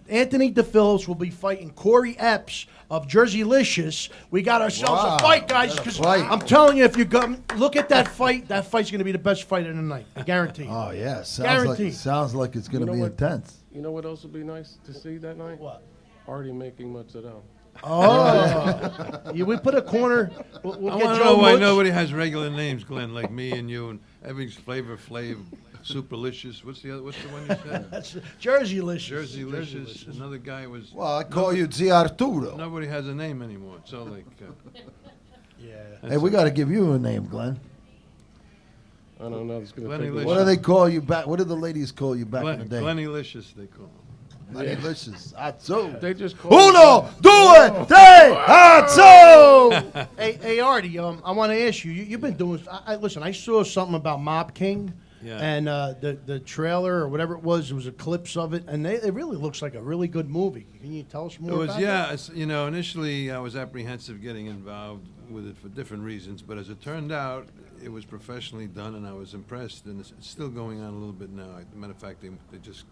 Anthony DePhillips will be fighting Corey Epps of Jerseylicious. We got ourselves a fight, guys. Because I'm telling you, if you go look at that fight's going to be the best fight of the night. I guarantee. Oh yeah, Guaranteed. sounds like it's going to be intense. You know what else would be nice to see that night? What? Artie making mozzarella. Oh, we put a corner. We'll I get want to Joe know why Woods. nobody has regular names, Glenn, like me and you, and everything's Flavor Flav, Superlicious. What's the one you said? That's Jerseylicious. Jerseylicious. Another guy was. Well, I call you Zia Arturo. Nobody has a name anymore. It's all like. Yeah. Hey, we got to give you a name, Glenn. I don't know. It's gonna Glenny take Licious. What do they call you back? What did the ladies call you back in the day? Glennylicious, they call him. Glennylicious. Atzo. They just call Uno, due, tre, atzo. Hey, Artie, I want to ask you. You've been doing. Listen, I saw something about Mob King, and the trailer or whatever it was a clips of it, and it really looks like a really good movie. Can you tell us more? About It's, initially I was apprehensive getting involved with it for different reasons, but as it turned out, it was professionally done, and I was impressed, and it's still going on a little bit now. As a matter of fact, I just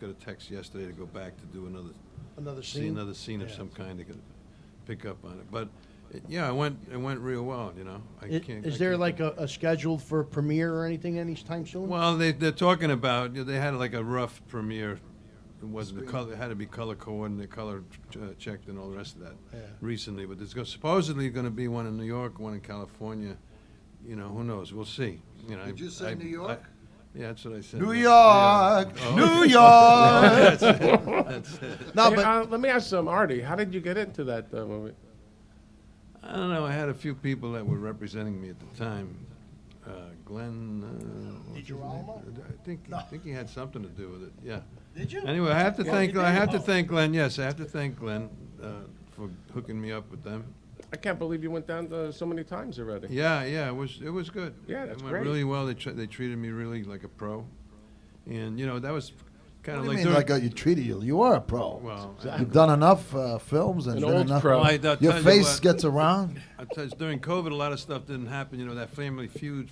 got a text yesterday to go back to do another see scene? another scene of some kind to pick up on it. But it went real well. Is there like a schedule for a premiere or anything anytime soon? Well, they're talking about. They had like a rough premiere. It wasn't the color. It had to be color coordinated, color checked, and all the rest of that recently. But there's supposedly going to be one in New York, one in California. Who knows? We'll see. Did you say New York? Yeah, that's what I said. New York, Yeah. Oh. New York. That's it. That's it. No, but let me ask some Artie. How did you get into that movie? I don't know. I had a few people that were representing me at the time. Glenn. I think he had something to do with it. Yeah. Did you? Anyway, I have to thank Glenn. Yes, I have to thank Glenn for hooking me up with them. I can't believe you went down so many times already. Yeah, it was good. Yeah, that's it went great. really well. They treated me really like a pro, and that was kind of What do like you mean, like you treated you? You are a pro. Well, You've done enough films and An been old enough. pro. I'll tell Your you face what, gets around. I tell you, during COVID, a lot of stuff didn't happen. That Families Feud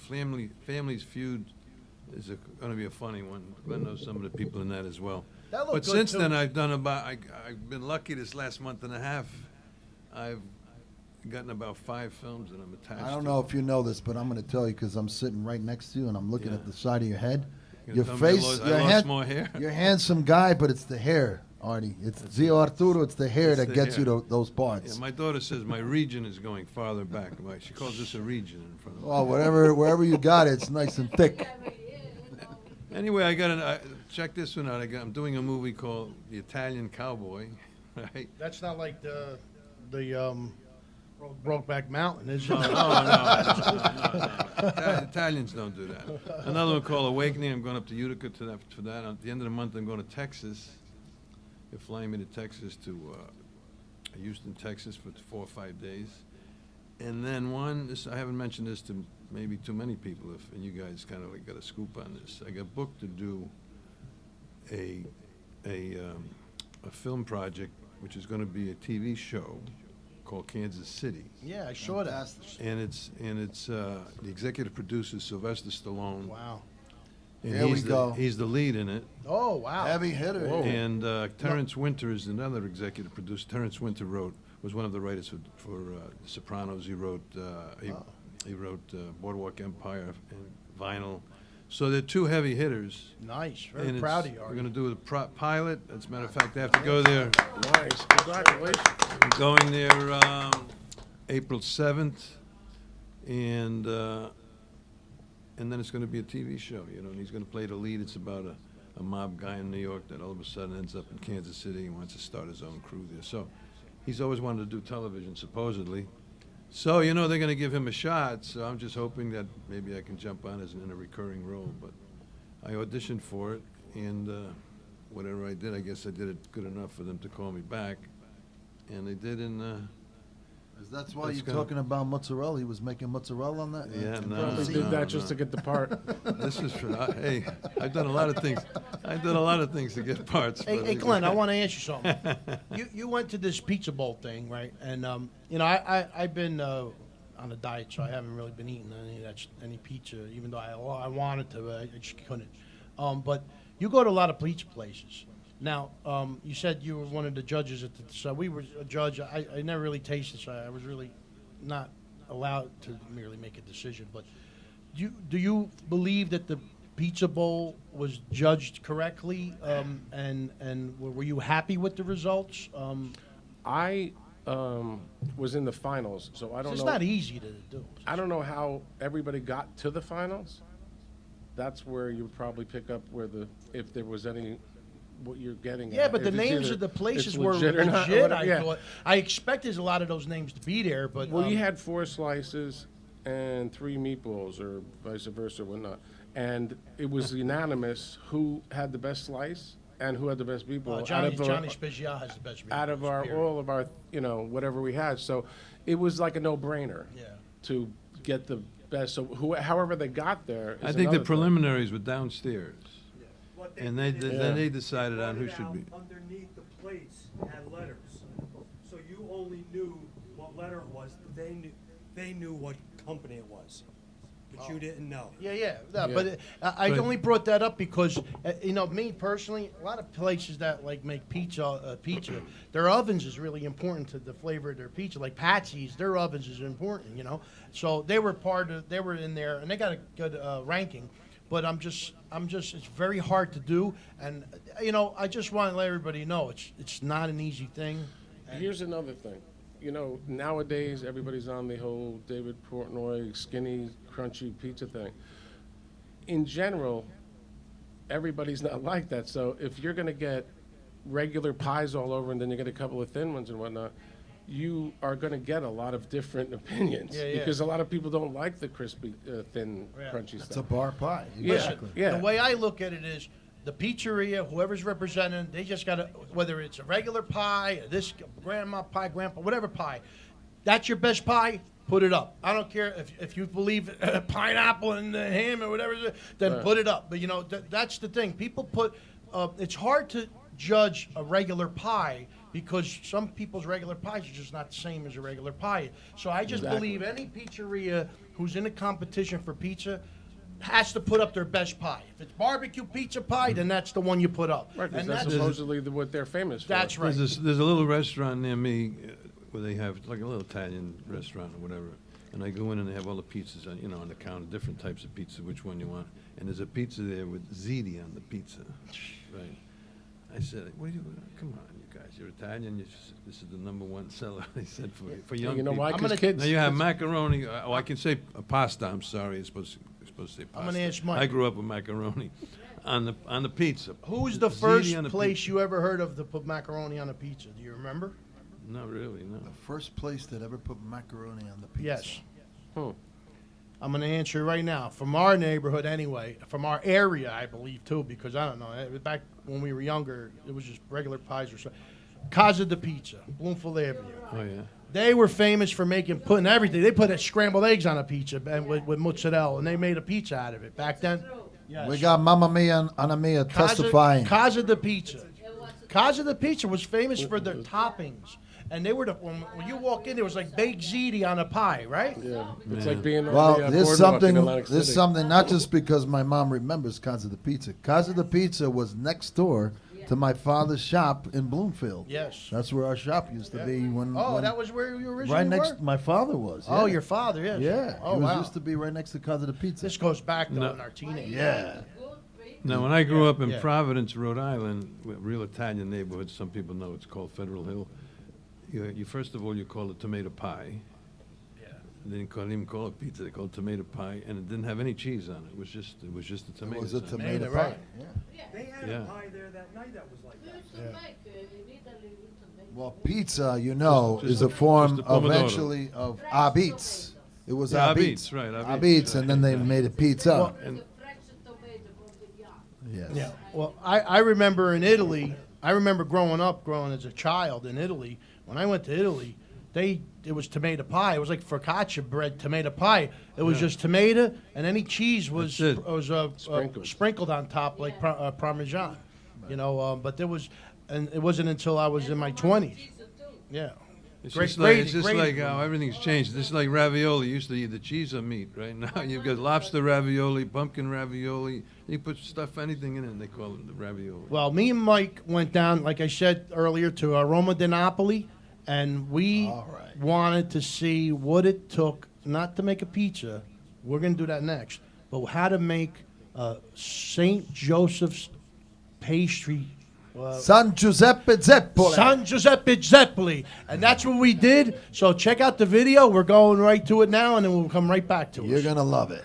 is going to be a funny one. Glenn knows some of the people in that as well. That looked But good, since too. then, I've been lucky this last month and a half. I've gotten about 5 films that I'm attached to. I don't know if you know this, but I'm going to tell you because I'm sitting right next to you and I'm looking at the side of your head. You're Your gonna tell me face, I lost more hair? You're a handsome guy, but it's the hair Artie. It's Zio Arturo. It's the hair It's that the gets hair. you to those parts. Yeah, my daughter says my region is going farther back. She calls this a region in front of me. Well, wherever you got it, it's nice and thick. Anyway, check this one out. I'm doing a movie called The Italian Cowboy, right? That's not like the Brokeback Mountain, is it? No. Italians don't do that. Another one called Awakening. I'm going up to Utica for that. At the end of the month, I'm going to Texas. They're flying me to Texas to Houston, Texas for 4 or 5 days. And then I haven't mentioned this to maybe too many people, and you guys kind of like got a scoop on this. I got booked to do a film project, which is going to be a TV show called Kansas City. Yeah, I saw that. And it's the executive producer Sylvester Stallone. Wow. And There we go. He's the lead in it. Oh, wow. Heavy hitter. Whoa. And Terrence Winter is another executive producer. Terrence Winter was one of the writers for The Sopranos. He wrote Boardwalk Empire and Vinyl. So they're two heavy hitters. Nice. Very And proud of you, We're Artie. going to do a pilot. As a matter of fact, I have to go there. Nice. Congratulations. I'm going there April 7th, and then it's going to be a TV show, and he's going to play the lead. It's about a mob guy in New York that all of a sudden ends up in Kansas City and wants to start his own crew there. So he's always wanted to do television, supposedly. So, they're going to give him a shot, so I'm just hoping that maybe I can jump on in a recurring role. But I auditioned for it, and whatever I did, I guess I did it good enough for them to call me back. And they did, and That's why you're talking about mozzarella. He was making mozzarella on that? Yeah, no. Probably did that just to get the part. This is for, hey, I've done a lot of things. I've done a lot of things to get parts. Hey, Glenn, I want to ask you something. You went to this pizza bowl thing, right? And I've been on a diet, so I haven't really been eating any pizza, even though I wanted to, I just couldn't. But you go to a lot of pizza places. Now, you said you were one of the judges at so we were a judge. I never really tasted, so I was really not allowed to merely make a decision. But do you believe that the pizza bowl was judged correctly? And were you happy with the results? I was in the finals, so I don't know. It's not easy to do. I don't know how everybody got to the finals. That's where you would probably pick up if there was any. What you're getting Yeah, at. but If the it's names either of the places it's were legit or not, legit. whatever, yeah. I thought. I expected a lot of those names to be there, but Well, you had 4 slices and 3 meatballs, or vice versa, whatnot. And it was unanimous who had the best slice and who had the best meatball. Johnny Spezia has the best. Out of all of our, whatever we had. So it was like a no-brainer to get the best. So however they got there is I think the another thing. preliminaries were downstairs. And then Yeah. they decided on who should be. Underneath the plates had letters, so you only knew what letter it was. They knew what company it was, but you didn't know. Yeah. But I only brought that up because me personally, a lot of places that like make pizza, their ovens is really important to the flavor of their pizza. Like Patsy's, their ovens is important. So they were in there, and they got a good ranking. But I'm just, it's very hard to do, and I just want to let everybody know it's not an easy thing. Here's another thing, nowadays everybody's on the whole David Portnoy skinny, crunchy pizza thing. In general, everybody's not like that. So if you're going to get regular pies all over, and then you get a couple of thin ones and whatnot, you are going to get a lot of different opinions because a lot of people don't like the crispy, thin, crunchy stuff. It's a bar pie. Listen, the way I look at it is the pizzeria, whoever's representing, they just got to, whether it's a regular pie, or this grandma pie, grandpa, whatever pie, that's your best pie, put it up. I don't care if you believe pineapple and ham or whatever, then put it up. But that's the thing. People put, it's hard to judge a regular pie because some people's regular pies are just not the same as a regular pie. So I just believe any pizzeria who's in a competition for pizza has to put up their best pie. If it's barbecue pizza pie, then that's the one you put up. Right, because that's supposedly what they're famous for. That's right. There's a little restaurant near me where they have like a little Italian restaurant or whatever, and I go in and they have all the pizzas on the counter, different types of pizza, which one you want. And there's a pizza there with ziti on the pizza, right? I said, "What are you? Come on, you guys. You're Italian. This is the #1 seller." They said for young You know people. why? 'Cause kids. Now you have macaroni. I can say pasta. I'm sorry. It's supposed to say pasta. I'm gonna ask Mike. I grew up with macaroni on the pizza. Who's the Ziti first on the place you ever heard of to put macaroni on a pizza? Do you remember? Not really. No. The first place that ever put macaroni on the pizza. Yes. Hmm. I'm going to answer right now. From our neighborhood, anyway, from our area, I believe too, because I don't know. Back when we were younger, it was just regular pies or something. Casa de Pizza, Bloomfield Avenue. Oh yeah. They were famous for putting everything. They put scrambled eggs on a pizza and with mozzarella, and they made a pizza out of it back then. Yes. We got Mamma Mia and Anna Mia testifying. Casa de Pizza. Casa de Pizza was famous for their toppings. And they were when you walk in, there was like baked ziti on a pie, right? Yeah, it's like being on Well, the there's boardwalk in Atlantic something. There's City. something not just because my mom remembers Casa de Pizza. Casa de Pizza was next door to my father's shop in Bloomfield. Yes. That's where our shop used to be when. Oh, that was where you originally right were? next. My father was. Oh, yeah. your father, yes. Yeah. Oh, it was wow. used to be right next to Casa de Pizza. This goes back, though, No. in our teenage Yeah. Now, when I grew up in Yeah. Providence, Rhode Island, a real Italian neighborhood, some people know it's called Federal Hill. You first of all, you call it tomato pie. Yeah. They didn't even call it pizza. They called it tomato pie, and it didn't have any cheese on it. It was just a tomato. It was a sauce. tomato right. pie. Yeah. They had Yeah. a pie there that night that was like that. Well, pizza, you know, Just is a just form the pomodoro. eventually of abits. It was Yeah, abits. abits, right, abits. Abits, and then they made it pizza. And Yes. Yeah. Well, I remember in Italy, I remember growing as a child in Italy. When I went to Italy, it was tomato pie. It was like focaccia bread, tomato pie. It was just tomato, and any cheese was sprinkled on top like Parmesan. You know, but and it wasn't until I was in my 20s. Yeah. It's Great- just like, great- it's just great- like how everything's changed. This is like ravioli. You used to eat the cheese or meat. Right now, you've got lobster ravioli, pumpkin ravioli. You put anything in it, and they call it the ravioli. Well, me and Mike went down, like I said earlier, to Roma di Napoli, and we wanted to see what it took, not to make a pizza. We're going to do that next, but how to make St. Joseph's pastry. San Giuseppe Zeppole. San Giuseppe Zeppoli. And that's what we did. So check out the video. We're going right to it now, and then we'll come right back to it. You're going to love it.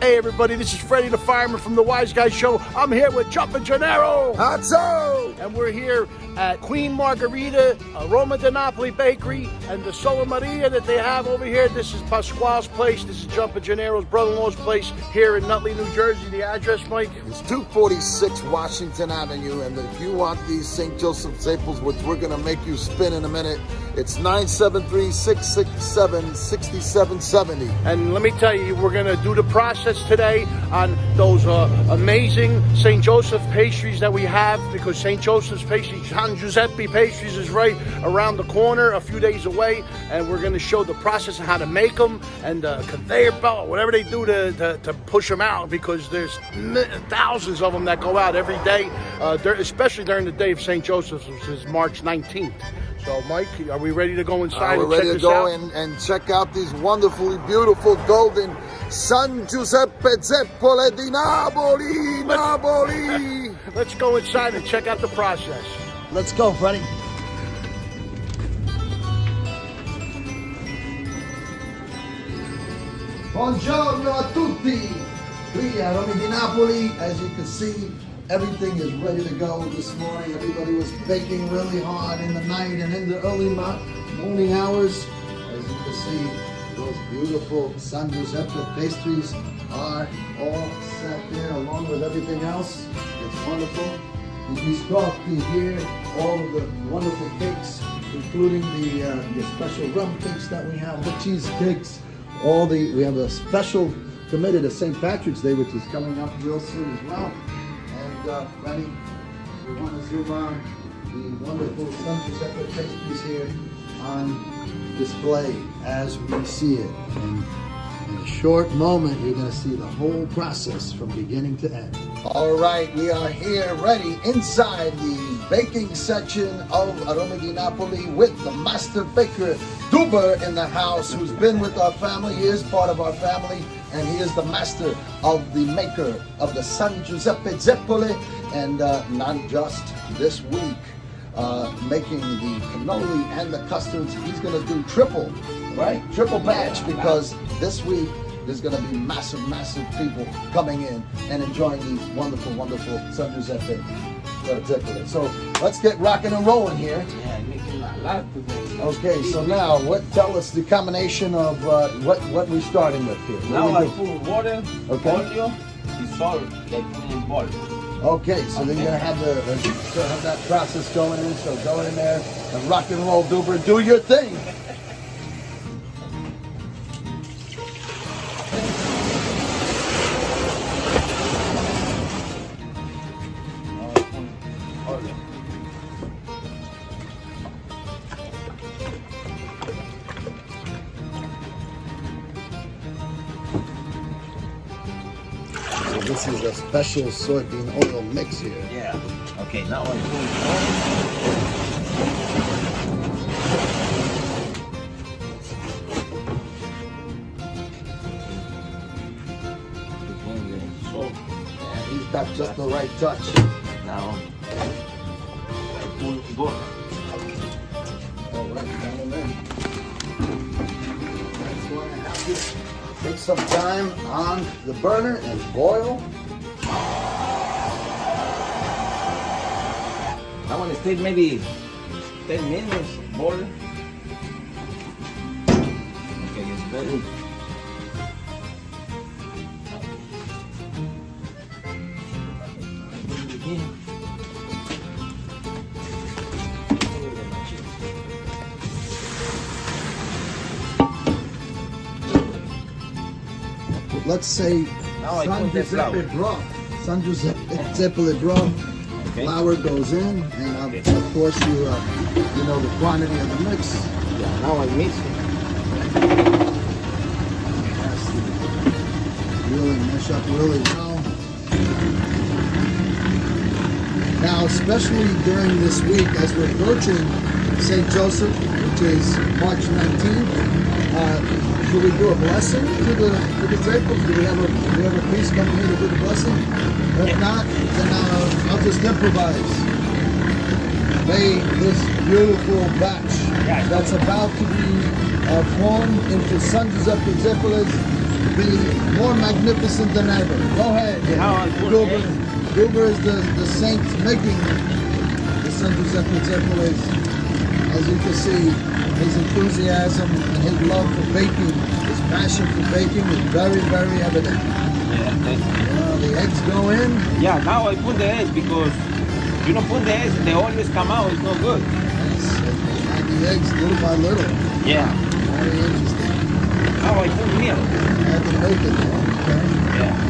Hey, everybody, this is Freddie the Fireman from the Wiseguyz Show. I'm here with Jumpin' Gennaro. Hazzo! And we're here at Queen Margherita, Roma di Napoli Bakery, and the Sola Maria that they have over here. This is Pasquale's place. This is Jumpin' Gennaro's brother-in-law's place here in Nutley, New Jersey. The address, Mike? It's 246 Washington Avenue, and if you want these St. Joseph Zaples, which we're going to make you spin in a minute, it's 973-667-6770. And let me tell you, we're going to do the process today on those amazing St. Joseph pastries that we have, because St. Joseph's pastries, San Giuseppe Pastries, is right around the corner, a few days away, and we're going to show the process of how to make them and the conveyor belt, whatever they do to push them out, because there's thousands of them that go out every day, especially during the day of St. Joseph's, which is March 19th. So, Mike, are we ready to go inside We're and ready check to this go out? and check out these wonderfully beautiful golden San Giuseppe Zeppole di Napoli, Napoli. Let's go inside and check out the process. Let's go, Freddie. Buongiorno a tutti. Qui a Roma di Napoli, as you can see, everything is ready to go this morning. Everybody was baking really hard in the night and in the early morning hours. As you can see, those beautiful San Giuseppe pastries are all set there along with everything else. It's wonderful. The biscotti here, all of the wonderful cakes, including the special rum cakes that we have, the cheesecakes. We have a special committed to St. Patrick's Day, which is coming up real soon as well. And Freddie, we want to zoom on the wonderful San Giuseppe pastries here on display as we see it. And in a short moment, you're going to see the whole process from beginning to end. All right, we are here ready inside the baking section of Roma di Napoli with the master baker Duber in the house, who's been with our family. He is part of our family, and he is the master of the maker of the San Giuseppe Zeppole, and not just this week, making the cannoli and the custards. He's gonna do triple, right? Triple batch, because this week there's gonna be massive people coming in and enjoying these wonderful San Giuseppe Zeppole. So let's get rocking and rolling here. Yeah, making a lot today. Okay, so now tell us the combination of what we're starting with here. Now I put water, Okay. oil, and salt, like in bowl. Okay, so then you're gonna have have that process going in. So go in there and rock and roll, Duber. Do your thing. So this is a special soybean oil mix here. Yeah. Okay, now I put salt. And he's got just the right touch. Now I put butter. All right, down in there. That's why I have to take some time on the burner and boil. I want to stay maybe 10 minutes boiling. Okay, it's ready. Let's say Now I San put the Giuseppe flour. broth. San Giuseppe Zeppole broth. Okay. Flour goes in, and of course you know the quantity of the mix. Yeah, now I mix it. Has to really mesh up really well. Now, especially during this week, as we're approaching St. Joseph, which is March 19th, should we do a blessing to the Zeppole? Do we have a priest coming here to do the blessing? If not, then I'll just improvise. May this beautiful batch that's about to be formed into San Giuseppe Zeppoles be more magnificent than ever. Go ahead. Goober is the saint making the San Giuseppe Zeppoles. As you can see, his enthusiasm and his love for baking, his passion for baking is very, very evident. Yeah, the eggs go in. Yeah, now I put the eggs because you don't put the eggs, they always come out, it's not good. Yes, add the eggs little by little. Yeah. Very interesting. Now I put milk. Add the bacon, okay? Yeah.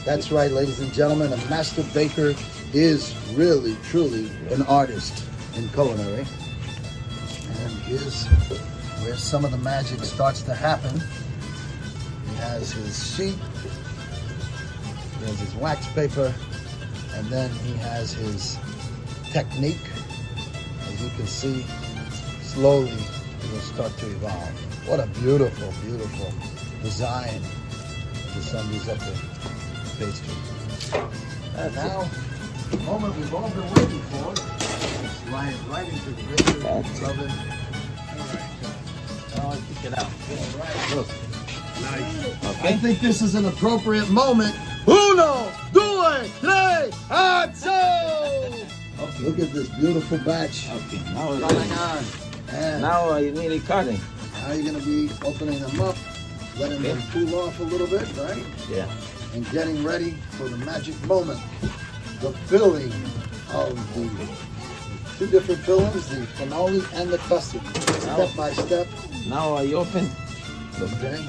That's right, ladies and gentlemen. A master baker is really, truly an artist in culinary. And here's where some of the magic starts to happen. He has his sheet, he has his wax paper, and then he has his technique. As you can see, slowly it will start to evolve. What a beautiful, beautiful design the San Giuseppe pastry. And now, the moment we've all been waiting for, is slide right into the bakery oven. Now I pick it out. Look. Nice. I think this is an appropriate moment. Uno, due, tre, azzo! Look at this beautiful batch. Okay, now it's going ready. on. And Now I need it cutting. now you're going to be opening them up, letting them cool off a little bit, right? Yeah. And getting ready for the magic moment. The filling of the two different fillings, the cannoli and the custard. Step by step. Now I open. Okay.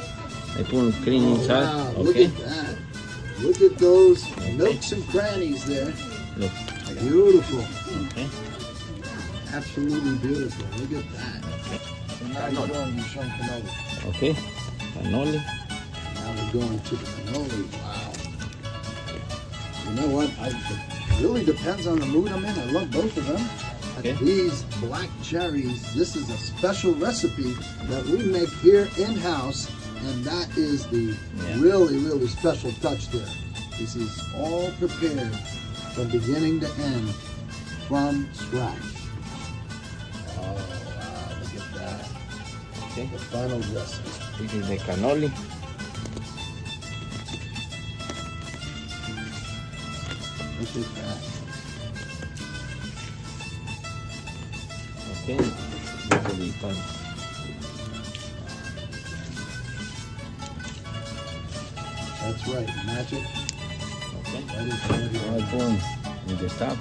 I put cream inside. Wow, look Okay. at that. Look at those nooks and crannies there. Look. Beautiful. Okay. Absolutely beautiful. Look at that. So now you're going to some cannoli. Okay. Cannoli. Now we're going to the cannoli. Wow. You know what? It really depends on the mood I'm in. I love both of them. Okay. These black cherries, this is a special recipe that we make here in-house, and that is the really, really special touch there. This is all prepared from beginning to end from scratch. Oh, wow, look at that. Okay. The final dressing. This is the cannoli. Look at that. Okay. This will be fun. That's right, magic. Okay. Right in front of you. All born with the top.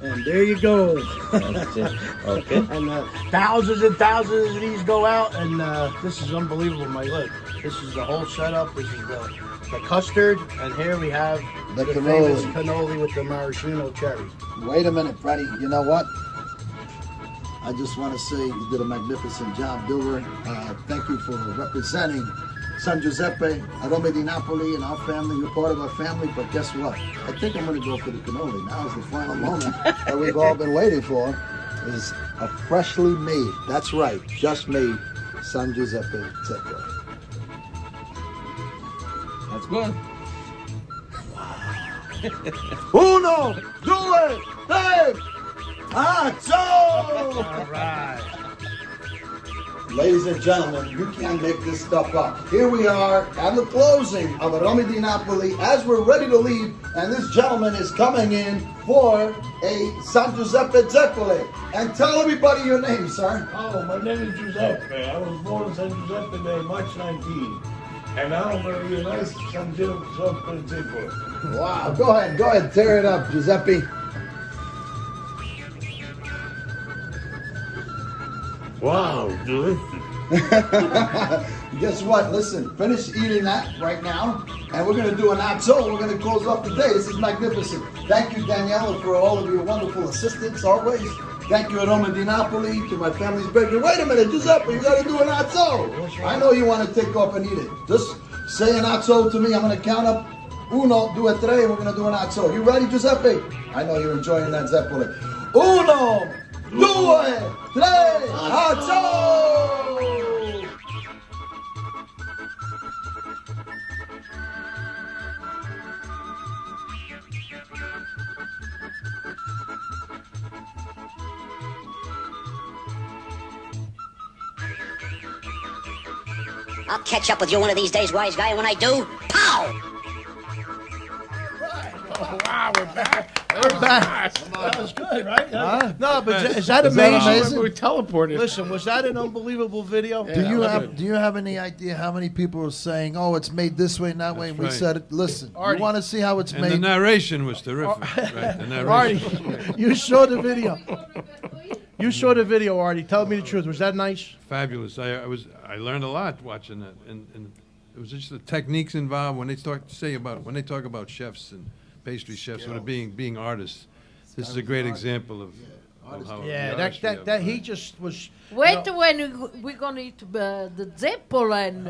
And there you go. That's it. Okay. And thousands and thousands of these go out, and this is unbelievable, my look. This is the whole setup. This is the custard, and here we have The famous cannoli. cannoli with the maraschino cherries. Wait a minute, Freddie. You know what? I just want to say you did a magnificent job, Dilbert. Thank you for representing San Giuseppe, Arome di Napoli, and our family. You're part of our family, but guess what? I think I'm going to go for the cannoli. Now is the final moment that we've all been waiting for. Is a freshly made, that's right, just made San Giuseppe Zeppole. That's good. Uno, due, tre, All action! right. Ladies and gentlemen, you can't make this stuff up. Here we are at the closing of Arome di Napoli as we're ready to leave, and this gentleman is coming in for a San Giuseppe Zeppole. And tell everybody your name, sir. Oh, my name is Giuseppe. I was born in San Giuseppe Day, March 19. And I'm very nice San Giuseppe Zeppole. Wow, go ahead, tear it up, Giuseppe. Wow, delicious. Guess what? Listen, finish eating that right now, and we're going to do an atzo. We're going to close off the day. This is magnificent. Thank you, Daniela, for all of your wonderful assistance always. Thank you, Arome di Napoli, to my family's bakery. Wait a minute, Giuseppe, you got to do an atzo. I know you want to take off and eat it. Just say an atzo to me. I'm going to count up. Uno, due, tre, and we're going to do an atzo. You ready, Giuseppe? I know you're enjoying that zeppole. Uno, due, tre, atzo! I'll catch up with you one of these days, wise guy, and when I do, pow! Oh, wow, we're back. We're back. That was good, right? Huh? No, but is that Is that amazing? amazing? We teleported. Listen, was that an unbelievable video? Do you have any idea how many people are saying, "Oh, it's made this way and that way"? And we right. said, "Listen, Artie. you want to see how it's And made?" the narration was terrific. Right, the narration. Artie, you saw the video. You saw the video, Artie. Tell me the truth. Was that nice? Fabulous. I learned a lot watching that, and it was just the techniques involved when they talk about chefs and pastry chefs, sort of being artists. This is a great example of how Yeah, the artistry of that it. he just was. Wait when we're gonna eat the zeppole and.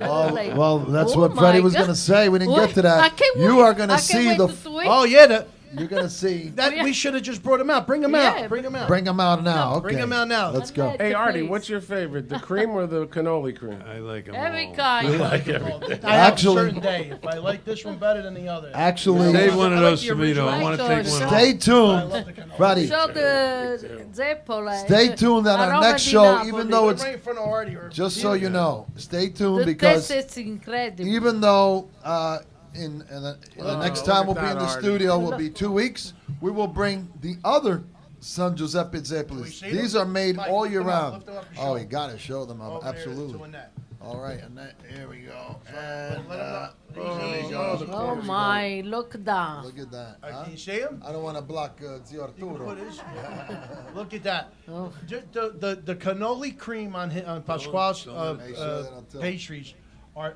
Well, that's Oh what Freddie my was God. going to say. We didn't Wait, get to that. I can't You wait. are going I to can't see wait the. to switch. Oh yeah, You're going to see. that we should have just brought him out. Bring him Yeah, out. Bring him out. Bring them out now. Okay. Bring him out now. Let's go. Hey, Artie, please. what's your favorite, the cream or the cannoli cream? I like them Every all. kind. I like everything. I have Actually- a certain day. If I like this one better than the other. Actually, Save one of I like those the for me, though. I original. want to take one. stay I tuned, love the cannoli. Freddie. Show the zeppole. Stay tuned on our Aroma next di show, Napoli. even though it's Right in front of Artie. Or just so you know. Stay tuned The because taste is incredible. even though in the next time we'll look be at in the that, Artie. studio will be 2 weeks, we will bring the other San Giuseppe Zeppoles. see These them? are made Mike, all year come on, round. lift them up and show Oh, them. you got to show them. Over there, Absolutely. doing that. All right, and here we go. And Oh my, look that. look at that. Can you see him? I don't want to block Zio Arturo. Look at that. Oh. The cannoli cream on Pasquale's pastries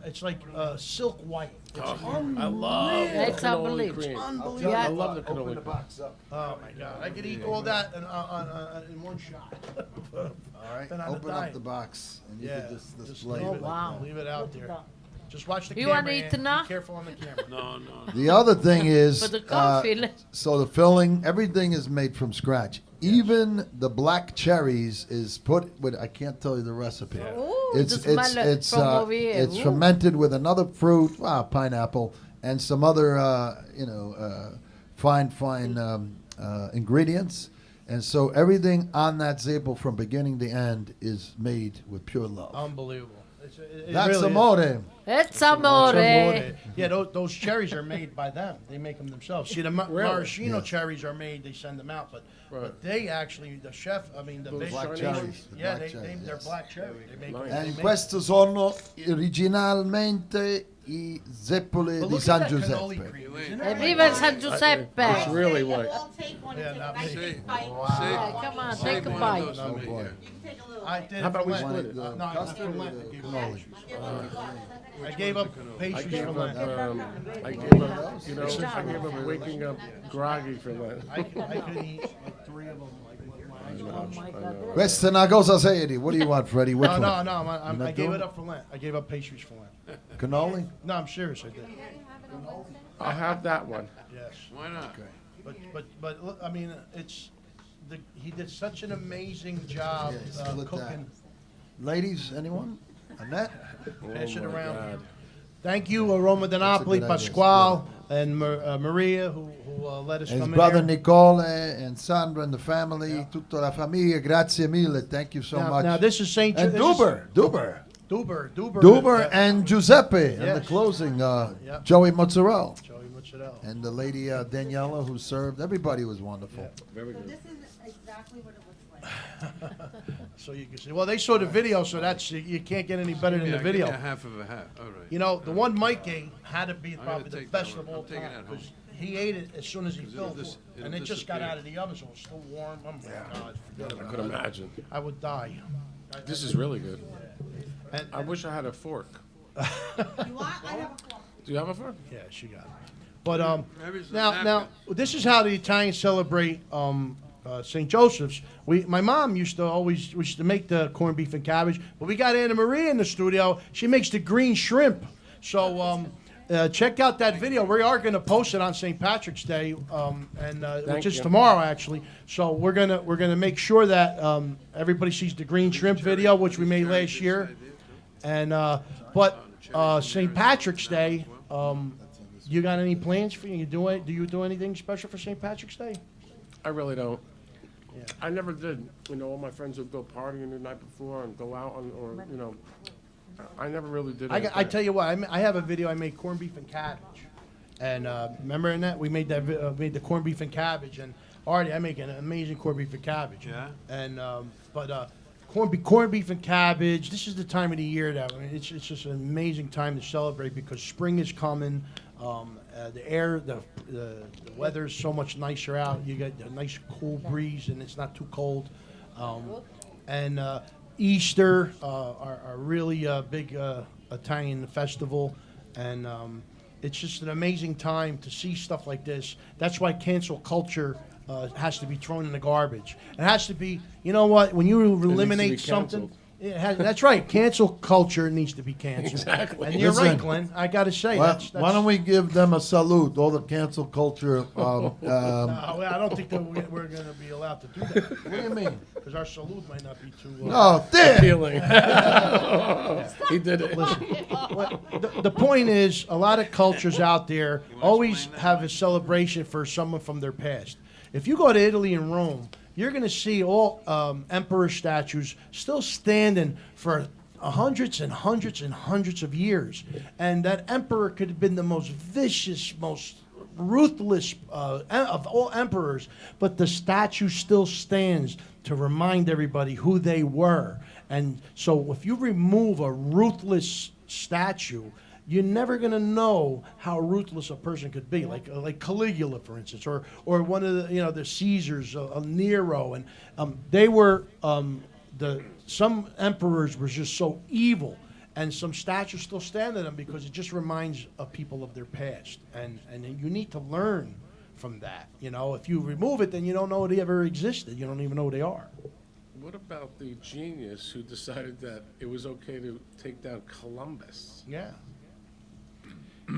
it's like silk white. It's I love It's cannoli unbelievable. cream. Unbelievable. I love the cannoli Open the cream. box up. Oh my God! I could eat all that in one shot. All right, Been on a open up diet. the box and you can just display leave it. it. Wow. Leave it out there. Just watch the You camera. wanna eat Ann. now? Be careful on the camera. No. The other thing is, For the coffee. so the filling, everything is made from scratch. Even the black cherries is put with. I can't tell you the recipe. Ooh, the smell from over here. It's Ooh. fermented with another fruit, pineapple, and some other fine ingredients. And so everything on that Zeppo from beginning to end is made with pure love. Unbelievable. That's really amore. It's amore. Yeah, those cherries are made by them. They make them themselves. See, the maraschino cherries are made. They send them out, but they actually, the chef. I mean, the black cherries. Yeah, Black cherries, they're yes. black cherry. They make. And questi sono originalmente I zeppole di San Giuseppe. E viva San Giuseppe. It's really white. Come on, take a bite. I did. How about we for split Lent. it? No, I did for Lent. I gave up I pastries gave for up, Lent. I gave up waking up groggy for Lent. I could eat like 3 of them. Oh my God. Questa è una cosa seria. What do you want, Freddie? Which No, one? I gave it up for Lent. I gave up pastries for Lent. Cannoli? No, I'm serious. I did. I'll have that one. Yes. Why not? But look, I mean, he did such an amazing job split cooking. that. Ladies, anyone? Annette? Pass it my around. God. Thank you, Roma That's a Napoli, good idea. Pasquale, and Maria, who let us His come brother in here. Nicole and Sandra and the family, tutta la famiglia, grazie mille. Thank you so much. Now, this is St. And Duber Duber, and Giuseppe and the Yes. closing, Joey Mozzarella. Joey Mozzarella. And the lady Daniela who served. Everybody was wonderful. Very good. This is exactly what it looks like. So you can see. Well, they saw the video, so you can't get any better than the video. Give me a half of a hat. All right. You know, the one Mike ate had to be I'm probably gonna the take best that of one. all I'm taking time that home. because he ate it as soon as he It'll filled it, it'll and it just got disappear. out of the oven, so it was still warm. Oh my God! forget I about could it. imagine. I would die. This is really good. And, I wish I had a fork. You want? I have a fork. Do you have a fork? Yeah, she got it. But Maybe it's a now napkin. this is how the Italians celebrate St. Joseph's. My mom used to make the corned beef and cabbage, but we got Anna Maria in the studio. She makes the green shrimp. So check out that video. We are going to post it on St. Patrick's Day, which is you. tomorrow actually. So we're gonna make sure that everybody sees the green shrimp video, which we made last year. And but St. Patrick's Day. You got any plans for you? Do you do anything special for St. Patrick's Day? I really don't. Yeah. I never did. You know, all my friends would go partying the night before and go out or you know. I never really did. I tell you what, I have a video. I made corned beef and cabbage, and remember in that we made made the corned beef and cabbage, and Artie, I make an amazing corned beef and cabbage. Yeah. And corned beef and cabbage. This is the time of the year that it's just an amazing time to celebrate because spring is coming. The weather is so much nicer out. You get a nice cool breeze, and it's not too cold. And Easter are really a big Italian festival, and it's just an amazing time to see stuff like this. That's why cancel culture has to be thrown in the garbage. It has to be, you know what, when you eliminate something. That's right. Cancel culture needs to be canceled. Exactly. And you're Listen, right, Glenn. I got to say, Why don't we give them a salute, all the cancel culture? No, I don't think that we're going to be allowed to do that. What do you mean? Because our salute might not be too. No, damn. Appealing. He did it. The point is, a lot of cultures out there always have a celebration for someone from their past. If you go to Italy and Rome, you're going to see all emperor statues still standing for hundreds and hundreds and hundreds of years. And that emperor could have been the most vicious, most ruthless of all emperors, but the statue still stands to remind everybody who they were. And so if you remove a ruthless statue, you're never going to know how ruthless a person could be, like Caligula, for instance, or one of the Caesars, Nero, and they were some emperors were just so evil, and some statues still stand to them because it just reminds people of their past, and you need to learn from that. If you remove it, then you don't know they ever existed. You don't even know who they are. What about the genius who decided that it was okay to take down Columbus? Yeah.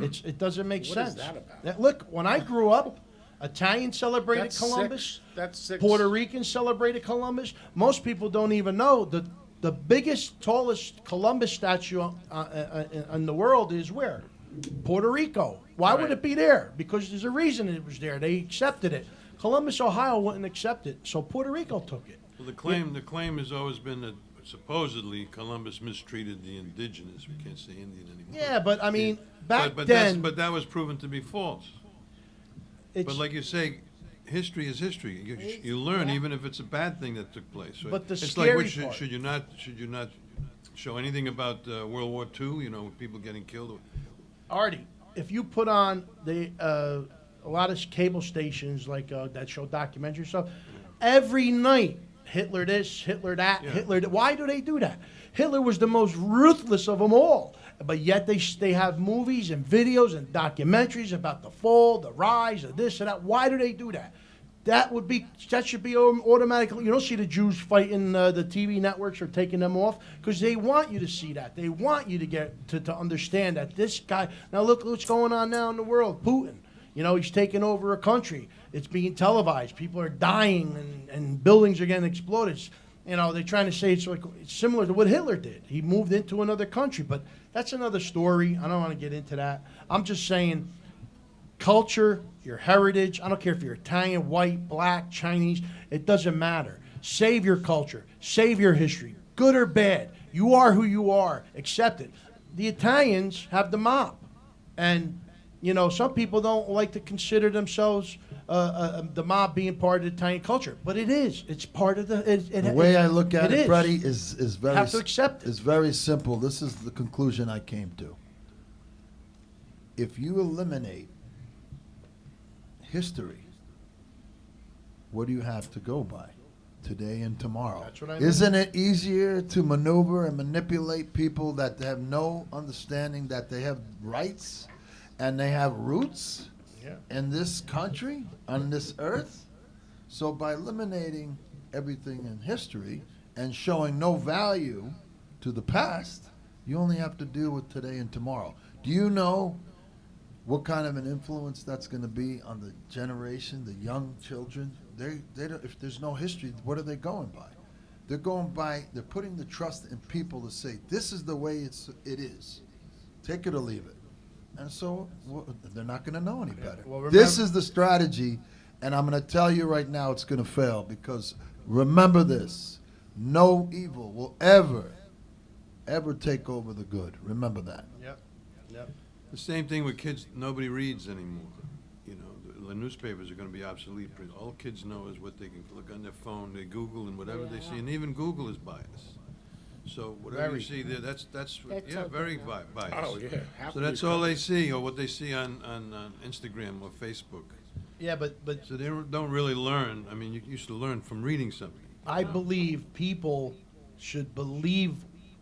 It doesn't make What sense. is that about? Look, when I grew up, Italians celebrated That's Columbus. six. That's six. Puerto Ricans celebrated Columbus. Most people don't even know the biggest, tallest Columbus statue in the world is where? Puerto Rico. Why would it be there? Because there's a reason it was there. They accepted it. Columbus, Ohio wouldn't accept it, so Puerto Rico took it. Well, the claim has always been that supposedly Columbus mistreated the indigenous. We can't say Indian anymore. Yeah, but I mean, back but then. But that was proven to be false. But like you say, history is history. You learn even if it's a bad thing that took place. Right? But the it's scary like, part. should you not show anything about World War II? People getting killed. Artie, if you put on a lot of cable stations that show documentary stuff, every night, Hitler this, Hitler that, Hitler that. Why do they do that? Hitler was the most ruthless of them all. But yet they have movies and videos and documentaries about the fall, the rise of this and that. Why do they do that? That should be automatically. You don't see the Jews fighting the TV networks or taking them off because they want you to see that. They want you to get to understand that this guy. Now look what's going on now in the world. Putin. He's taking over a country. It's being televised. People are dying and buildings are getting exploded. They're trying to say it's similar to what Hitler did. He moved into another country, but that's another story. I don't want to get into that. I'm just saying culture, your heritage, I don't care if you're Italian, white, black, Chinese, it doesn't matter. Save your culture. Save your history. Good or bad. You are who you are. Accept it. The Italians have the mob. And some people don't like to consider themselves the mob being part of the Italian culture, but it is. It's part of the. The way I look at it, Freddie, is very. Have to accept it. Is very simple. This is the conclusion I came to. If you eliminate history, what do you have to go by? Today and tomorrow. That's what I mean. Isn't it easier to maneuver and manipulate people that have no understanding that they have rights and they have roots in this country, on this earth? So by eliminating everything in history and showing no value to the past, you only have to deal with today and tomorrow. Do you know what kind of an influence that's going to be on the generation, the young children? They don't, if there's no history, what are they going by? They're putting the trust in people to say, this is the way it is. Take it or leave it. And so they're not going to know any better. Well, this is the strategy, and I'm going to tell you right now it's going to fail, because remember this, no evil will ever take over the good. Remember that. Yep. The same thing with kids. Nobody reads anymore. The newspapers are going to be obsolete. All kids know is what they can look on their phone. They Google and whatever they see, and even Google is biased. So whatever you see there, that's very biased. Oh, yeah. So that's all they see, or what they see on Instagram or Facebook. Yeah, but so they don't really learn. I mean, you used to learn from reading something. I believe people should believe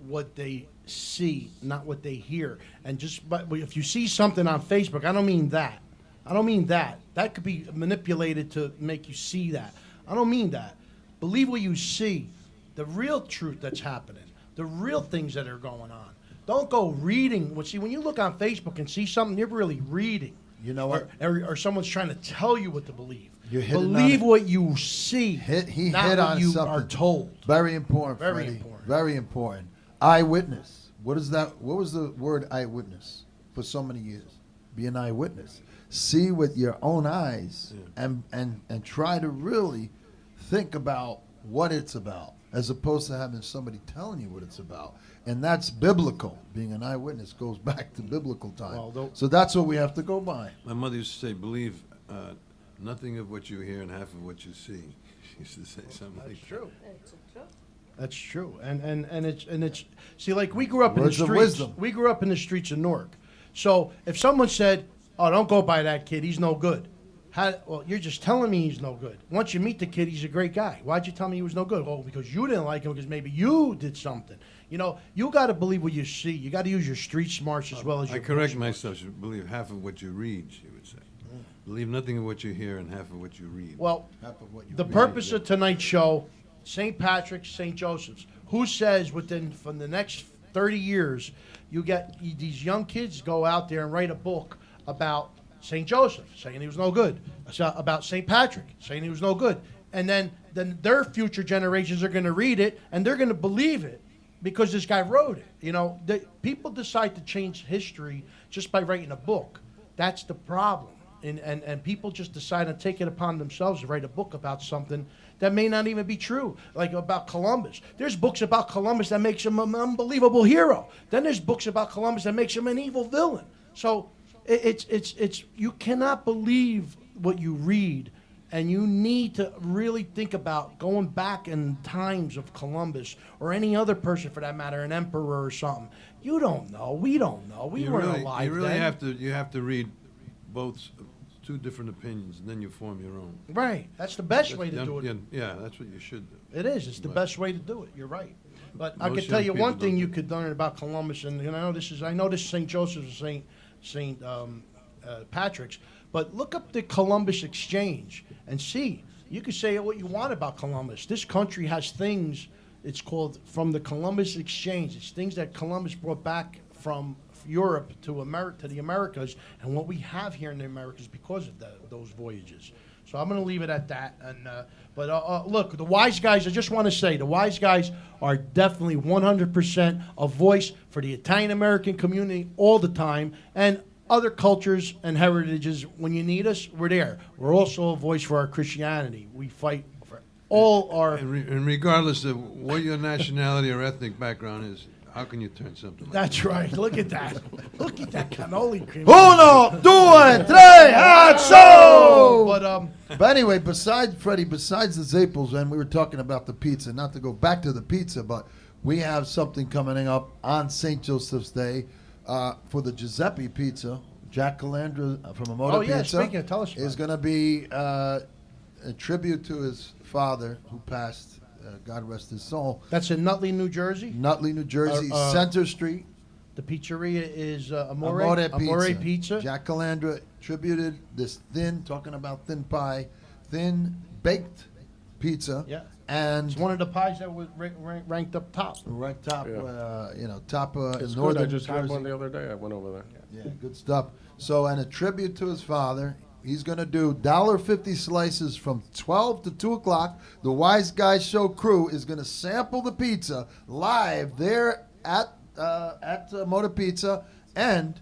what they see, not what they hear. And but if you see something on Facebook, I don't mean that. That could be manipulated to make you see that. I don't mean that. Believe what you see, the real truth that's happening, the real things that are going on. Don't go reading. Well, see, when you look on Facebook and see something, you're really reading. You know what? Or someone's trying to tell you what to believe. Believe what you see, not hit what on you something. are told. Very important, Very Freddie. important. Very important. Eyewitness. What is that? What was the word eyewitness for so many years? Be an eyewitness. See with your own eyes and try to really think about what it's about, as opposed to having somebody telling you what it's about. And that's biblical. Being an eyewitness goes back to biblical time. So that's what we have to go by. My mother used to say, believe nothing of what you hear and half of what you see. She used to say something like that. True. That's true, and it's see, like we grew up in the Words of streets. wisdom. We grew up in the streets of Newark. So if someone said, "Oh, don't go by that kid. He's no good," well, you're just telling me he's no good. Once you meet the kid, he's a great guy. Why'd you tell me he was no good? Oh, because you didn't like him. Because maybe you did something. You know, you got to believe what you see. You got to use your street smarts as well as your. I correct myself. You believe half of what you read, she would say. Believe nothing of what you hear and half of what you read. Well, half of what you the read. purpose of tonight's show, St. Patrick's, St. Joseph's. Who says from the next 30 years, you get these young kids go out there and write a book about St. Joseph, saying he was no good, about St. Patrick, saying he was no good. And then their future generations are going to read it, and they're going to believe it because this guy wrote it. You know, people decide to change history just by writing a book. That's the problem. And people just decide to take it upon themselves to write a book about something that may not even be true, like about Columbus. There's books about Columbus that makes him an unbelievable hero. Then there's books about Columbus that makes him an evil villain. So it's you cannot believe what you read, and you need to really think about going back in times of Columbus or any other person for that matter, an emperor or something. You don't know. We don't know. We weren't alive You really then. you have to read both two different opinions, and then you form your own. Right. That's the best way to do it. Yeah, that's what you should do. It is. It's the But best way to do it. You're right. But I most can tell young you people one thing don't you could learn about Columbus, and I know this is St. Joseph's and St. Patrick's, but look up the Columbus Exchange and see. You can say what you want about Columbus. This country has things. It's called from the Columbus Exchange. It's things that Columbus brought back from Europe to America, to the Americas, and what we have here in the Americas because of those voyages. So I'm going to leave it at that. And but look, the Wiseguyz. I just want to say the Wiseguyz are definitely 100% a voice for the Italian American community all the time, and other cultures and heritages. When you need us, we're there. We're also a voice for our Christianity. We fight for all our. And regardless of what your nationality or ethnic background is, how can you turn something like That's right. Look at that. Look at that cannoli cream. Uno, due, tre, so. But anyway, besides the Zaples, and we were talking about the pizza, not to go back to the pizza, but we have something coming up on St. Joseph's Day for the Giuseppe Pizza. Jack Calandra from Amoda Pizza speaking of, tell us is going to be a tribute to his father who passed. God rest his soul. That's in Nutley, New Jersey. Nutley, New Jersey, Center Street. The pizzeria is Amore Pizza. Jack Calandra tributed this talking about thin pie, thin baked pizza. Yeah. And it's one of the pies that was ranked up top. Ranked top, top It's in good. northern I just had Jersey. one the other day. I went over there. Yeah, good stuff. So, and a tribute to his father. He's going to do $1.50 slices from 12 to 2 o'clock. The Wiseguyz Show crew is going to sample the pizza live there at Motor Pizza. And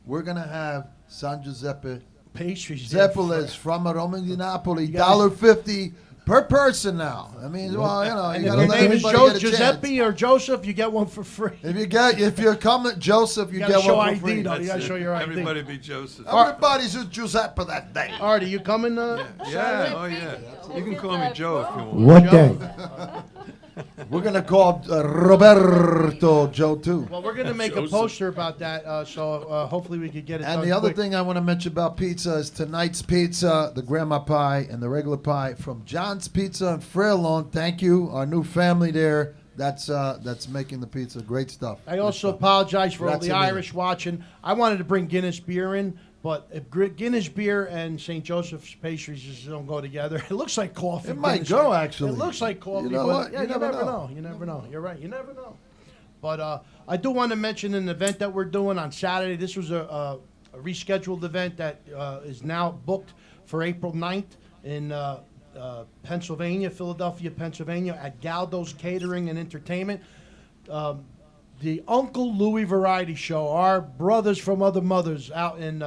we're going to have San Giuseppe pastries. Zeppelis from Roma di Napoli, $1.50 per person now. I mean, well, And you if got to your let name is everybody get a chance. Giuseppe or Joseph, you get one for free. If you're coming, Joseph, you gotta get show one ID for free. though. You gotta show your ID. Everybody be Joseph. Everybody's a Giuseppe that day. Artie, you coming? Yeah, oh yeah. You can call me Joe if you want. What day? We're gonna call Roberto Joe too. Well, we're gonna make a poster about that, so hopefully we could get it. And done the other quick. thing I want to mention about pizza is tonight's pizza, the grandma pie and the regular pie from John's Pizza in Fairlawn. Thank you, our new family there. That's making the pizza. Great stuff. I also apologize for all Grazie the mille. Irish watching. I wanted to bring Guinness beer in, but if Guinness beer and St. Joseph's pastries just don't go together. It looks like coffee. It might Guinness go, beer. actually. It looks like coffee. You know but what? Yeah, You never know. You never know. You're right. You never know. But I do want to mention an event that we're doing on Saturday. This was a rescheduled event that is now booked for April 9th in Pennsylvania, Philadelphia, Pennsylvania, at Galdo's Catering and Entertainment. The Uncle Louie Variety Show, our brothers from other mothers out in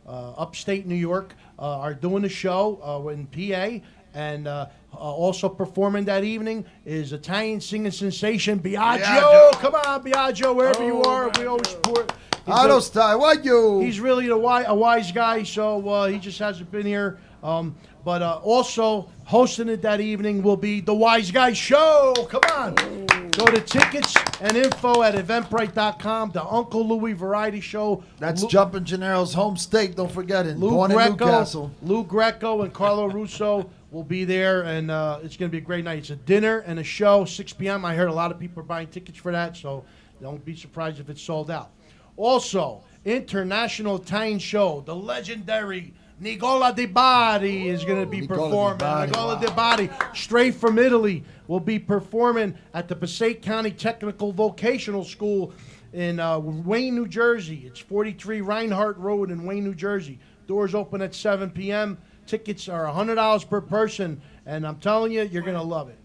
upstate New York are doing a show in PA, and also performing that evening is Italian singing sensation Biagio. Come on, Biagio, wherever you are, we always support. What you? He's really a wise guy, so he just hasn't been here. But also hosting it that evening will be the Wiseguyz Show. Come on. Go to tickets and info at eventbrite.com. The Uncle Louie Variety Show. That's Jumpin' Gennaro's home state. Don't forget it. Lou Born in Greco, Newcastle. Lou Greco and Carlo Russo will be there, and it's going to be a great night. It's a dinner and a show, 6 p.m. I heard a lot of people are buying tickets for that, so don't be surprised if it's sold out. Also, International Italian Show, the legendary Nicola De Bari is going to be performing. Nicola De Bari, straight from Italy, will be performing at the Passaic County Technical Vocational School in Wayne, New Jersey. It's 43 Reinhardt Road in Wayne, New Jersey. Doors open at 7 p.m. Tickets are $100 per person, and I'm telling you, you're going to love it.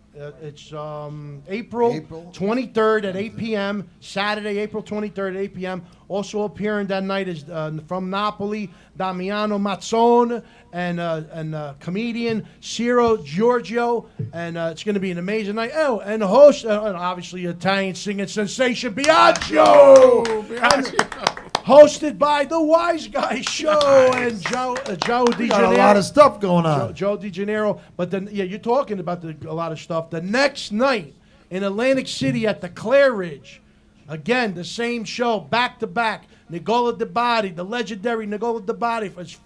It's April 23rd at 8 p.m., Saturday, April 23rd at 8 p.m. Also appearing that night is from Napoli, Damiano Mazzone and comedian Ciro Giorgio, and it's going to be an amazing night. Oh, and the host, obviously Italian singing sensation, Biagio! Hosted by the Wiseguyz Show and Joe DeGennaro. Got a lot of stuff going on. Joe DeGennaro. But then, yeah, you're talking about a lot of stuff. The next night in Atlantic City at the Clare Ridge, again, the same show, back to back. Nicola De Bari, the legendary Nicola De Bari, for his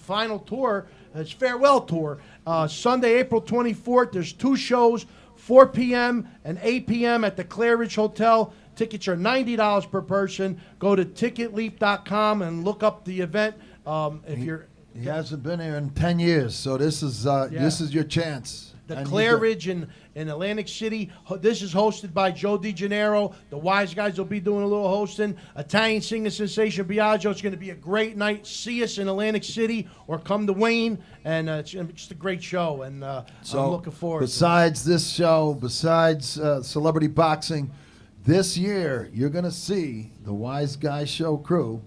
final tour, his farewell tour. Sunday, April 24th, there's 2 shows, 4 p.m. and 8 p.m. at the Clare Ridge Hotel. Tickets are $90 per person. Go to ticketleap.com and look up the event. He hasn't been here in 10 years, so this is your chance. The Clare Ridge in Atlantic City. This is hosted by Joe DeGennaro. The Wiseguyz will be doing a little hosting. Italian singer sensation Biagio. It's going to be a great night. See us in Atlantic City or come to Wayne, and it's just a great show. And I'm looking forward. Besides this show, besides celebrity boxing, this year you're going to see the Wiseguyz Show crew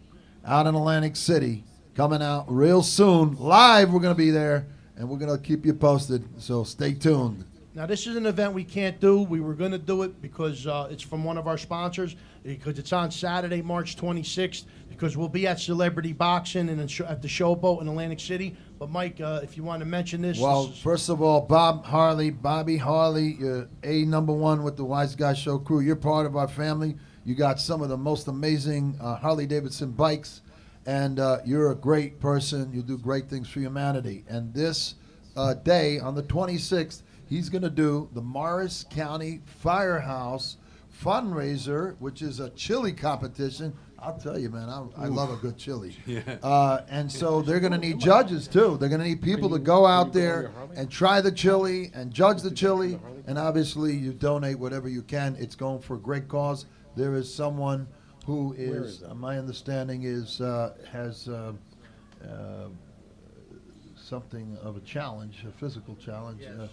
out in Atlantic City coming out real soon. Live, we're going to be there. And we're going to keep you posted, so stay tuned. Now, this is an event we can't do. We were going to do it because it's from one of our sponsors, because it's on Saturday, March 26th, because we'll be at Celebrity Boxing and at the Showboat in Atlantic City. But, Mike, if you want to mention this. Well, first of all, Bobby Harley, you're #1 with the Wiseguyz Show crew. You're part of our family. You got some of the most amazing Harley-Davidson bikes. And you're a great person. You do great things for humanity. And this day, on the 26th, he's going to do the Morris County Firehouse fundraiser, which is a chili competition. I'll tell you, man, I love a good chili. Yeah. And so they're going to need judges, too. They're going to need people to go out there and try the chili and judge the chili. And obviously, you donate whatever you can. It's going for a great cause. There is someone who is my understanding is has something of a challenge, a physical challenge. Yes.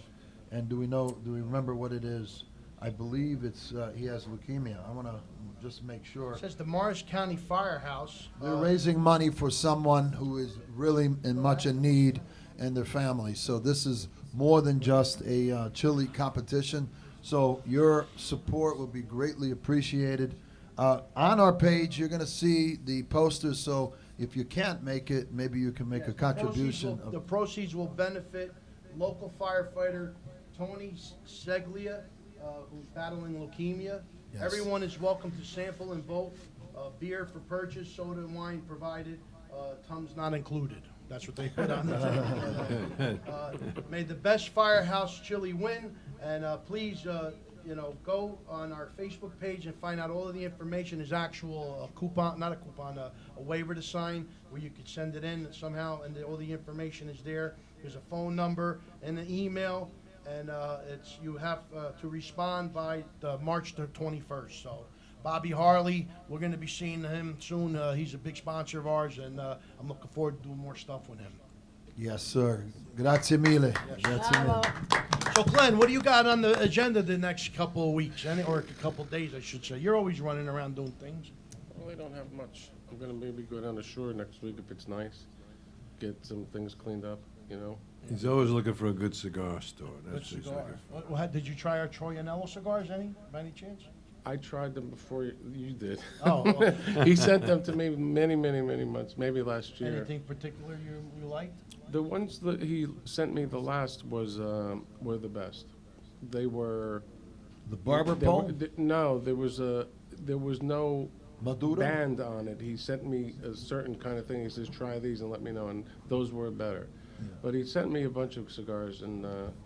And do we remember what it is? I believe it's he has leukemia. I want to just make sure. It says the Morris County Firehouse. They're raising money for someone who is really much in need and their family. So this is more than just a chili competition. So your support will be greatly appreciated. On our page, you're going to see the posters, so if you can't make it, maybe you can make a contribution. The proceeds will benefit local firefighter Tony Seglia, who's battling leukemia. Yes. Everyone is welcome to sample and vote. Beer for purchase, soda and wine provided, Tums not included. That's what they put on the may the best firehouse chili win, and please go on our Facebook page and find out all of the information. There's actual a waiver to sign where you could send it in somehow, and all the information is there. There's a phone number and an email, and you have to respond by March the 21st. So, Bobby Harley, we're going to be seeing him soon. He's a big sponsor of ours, and I'm looking forward to doing more stuff with him. Yes, sir. Grazie mille. Grazie mille. So, Glenn, what do you got on the agenda the next couple of weeks, or a couple of days, I should say? You're always running around doing things. Well, I don't have much. I'm going to maybe go down the shore next week if it's nice, get some things cleaned up, He's always looking for a good cigar store. Good cigar. Did you try our Troyanello cigars, by any chance? I tried them before you did. Oh, well. He sent them to me many months, maybe last year. Anything particular you liked? The ones that he sent me the last were the best. They were The barber they pole? were- no, there was no Maduro? band on it. He sent me a certain kind of thing. He says, try these and let me know, and those were better. But he sent me a bunch of cigars, and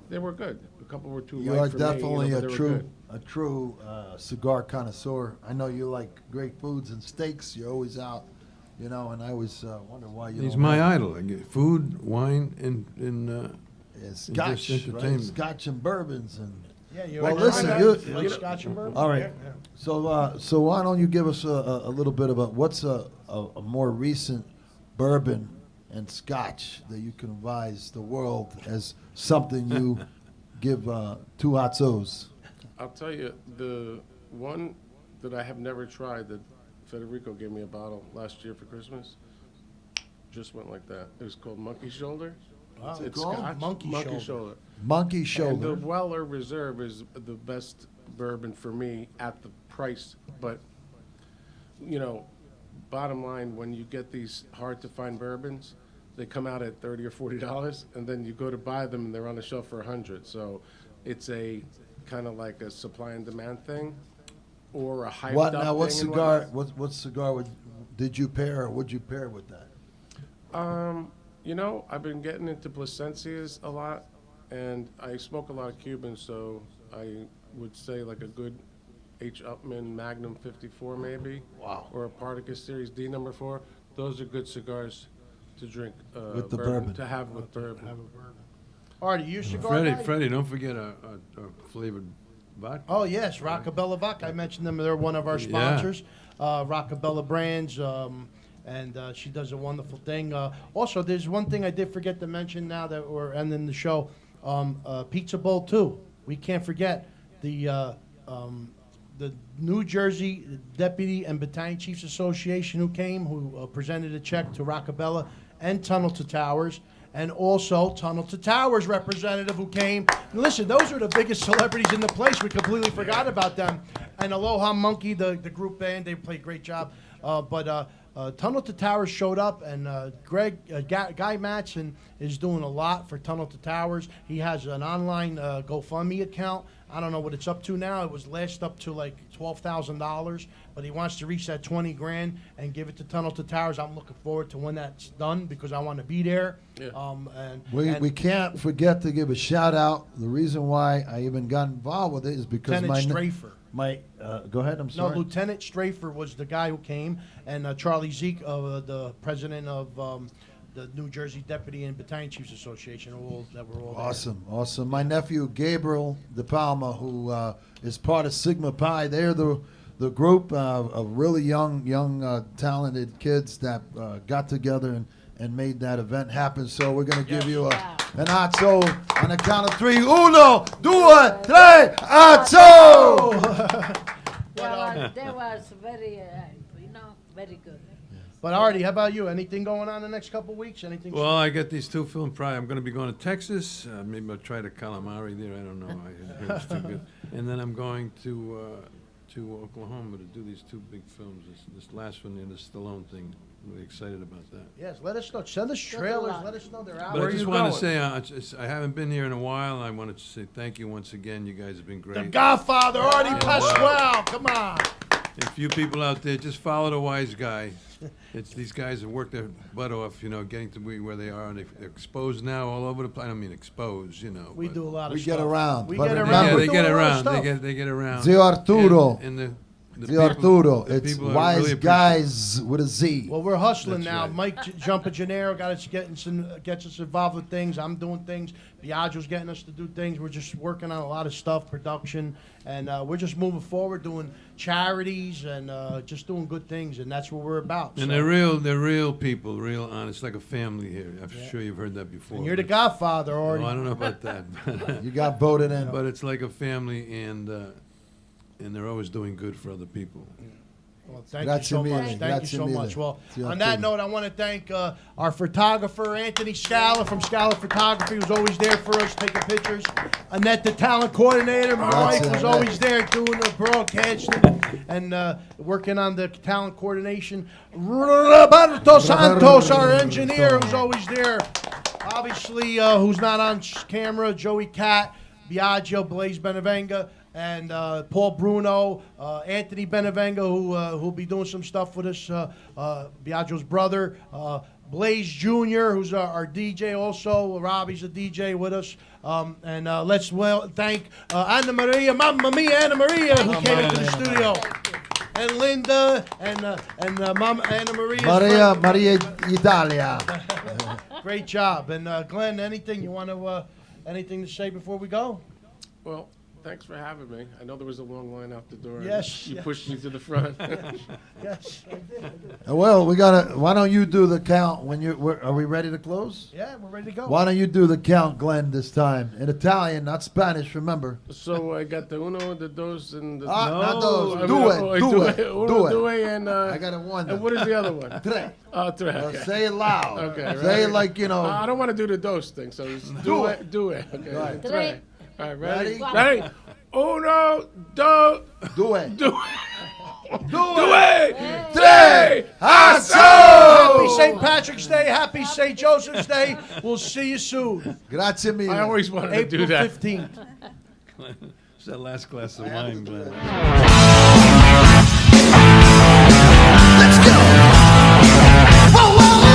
they were good. A couple were too You light are for definitely me, but a they were true, good. cigar connoisseur. I know you like great foods and steaks. You're always out, and I always wonder why you. He's don't my have- idol. I get food, wine, and Scotch, just right? entertainment. Scotch and bourbons and. Yeah, you Well, like listen, that? you Like Scotch and bourbon? All right. Yeah. So why don't you give us a little bit about what's a more recent bourbon and Scotch that you can advise the world as something you give two hotzos? I'll tell you, the one that I have never tried that Federico gave me a bottle last year for Christmas just went like that. It was called Monkey Shoulder. Wow. It's Called Scotch. Monkey Shoulder. Monkey And Shoulder. the Weller Reserve is the best bourbon for me at the price. But, bottom line, when you get these hard-to-find bourbons, they come out at $30 or $40, and then you go to buy them, and they're on the shelf for $100. So it's a kind of like a supply and demand thing, or a hyped What up now? What thing and cigar? whatnot. What cigar did you pair, or would you pair with that? I've been getting into Plasencias a lot, and I smoke a lot of Cubans, so I would say like a good H. Upmann Magnum 54 maybe. Wow. Or a Partagas Series D number 4. Those are good cigars to drink With the bourbon. to have with bourbon. Artie, you a cigar guy? Freddie, don't forget a flavored vodka. Oh, yes, Rockabella Vodka. I mentioned them. They're one of our Yeah. sponsors, Rockabella Brands, and she does a wonderful thing. Also, there's one thing I did forget to mention now that we're ending the show. Pizza Bowl 2. We can't forget the New Jersey Deputy and Battalion Chiefs Association who came, who presented a check to Rockabella and Tunnel to Towers. And also Tunnel to Towers representative who came. And listen, those are the biggest celebrities in the place. We completely forgot about them. And Aloha Monkey, the group band, they played a great job. But Tunnel to Towers showed up, and Guy Matson is doing a lot for Tunnel to Towers. He has an online GoFundMe account. I don't know what it's up to now. It was last up to like $12,000, but he wants to reach that 20 grand and give it to Tunnel to Towers. I'm looking forward to when that's done because I want to be there. Yeah. We can't forget to give a shout out. The reason why I even got involved with it is because Lieutenant Strafer. Go ahead. I'm No, sorry. Lieutenant Strafer was the guy who came, and Charlie Zeke, the president of the New Jersey Deputy and Battalion Chiefs Association, were all there. Awesome. My nephew Gabriel De Palma, who is part of Sigma Pi, they're the group of really young, talented kids that got together and made that event happen. So we're going to give you an atzo on the count of 3. 1, 2, 3, atzo! That was very, very good. But Artie, how about you? Anything going on the next couple weeks? Anything? Well, I got these 2 film prior. I'm going to be going to Texas. Maybe I'll try to calamari there. I don't know. I heard it's too good. And then I'm going to Oklahoma to do these 2 big films. This last one, the Stallone thing. I'm really excited about that. Yes, let us know. Send us trailers. Let us know they're out. But I just want to say, I haven't been here in a while. I wanted to say thank you once again. You guys have been great. The Godfather, Artie Pasquale. Come on. And a few people out there, just follow the wise guy. These guys have worked their butt off, getting to be where they are, and they're exposed now all over the place. I don't mean exposed, We do a lot of We stuff. get around. We But get remember- around. Yeah, We they do get a lot of around. stuff. They get around. Zio Arturo. And the Zio Arturo. the It's people I Wise really Guys with a Z. Well, we're hustling That's now. right. Mike Jumpagenero gets us involved with things. I'm doing things. Biagio's getting us to do things. We're just working on a lot of stuff, production, and we're just moving forward, doing charities and just doing good things, and that's what we're about. And So- they're real people, real honest, like a family here. I'm sure you've heard that before. And you're the Godfather, Artie. No, I don't know about that. You got voted in. But it's like a family, and they're always doing good for other people. Thank you so much. Thank you so much. Well, on that note, I want to thank our photographer, Anthony Scala from Scala Photography, who's always there for us, taking pictures. Annette, the talent coordinator. My wife was always there doing the broadcasting and working on the talent coordination. Roberto Santos, our engineer, who's always there. Obviously, who's not on camera, Joey Cat, Biagio, Blaze Benevenga, and Paul Bruno, Anthony Benevenga, who'll be doing some stuff with us, Biagio's brother, Blaze Jr., who's our DJ also. Robbie's a DJ with us. And let's thank Anna Maria, Mamma Mia Anna Maria, who came into the studio. And Linda and Mama Anna Maria. Maria Italia. Great job. And Glenn, anything you want to anything to say before we go? Well, thanks for having me. I know there was a long line out the door. Yes. You pushed me to the front. Yes, I did. Well, why don't you do the count when are we ready to close? Yeah, we're ready to go. Why don't you do the count, Glenn, this time? In Italian, not Spanish, remember. So I got the uno, the dos, and the... not those. Do it. And, I got a one. And what is the other one? Tre. Oh, tre. Okay. Say it loud. Okay. Right. Say it like, I don't want to do the dos thing, so do it. Do it. Okay. Right. Tre. All right, ready? Ready? Uno, dos. Do it. Do it. Do it. Tre. Happy St. Patrick's Day. Happy St. Joseph's Day. We'll see you soon. Grazie mille. I always wanted April to do that. 15th. It's that last glass of wine, Glenn. Let's go. Whoa, whoa, whoa.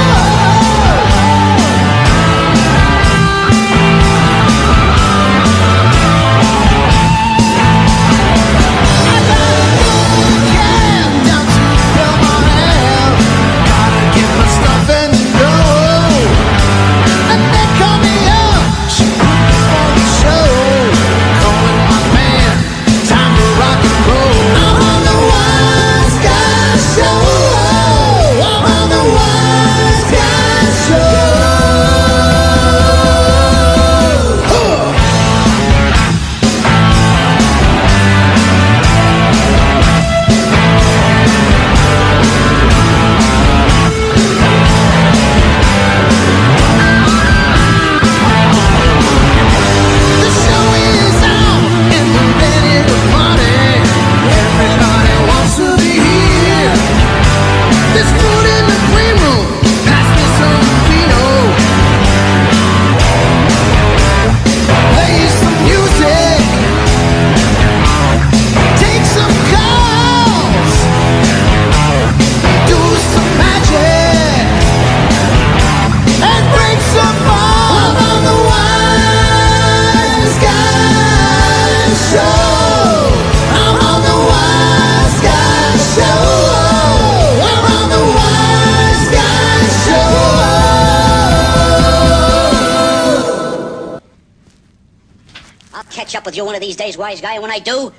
Catch up with you one of these days, wise guy, and when I do,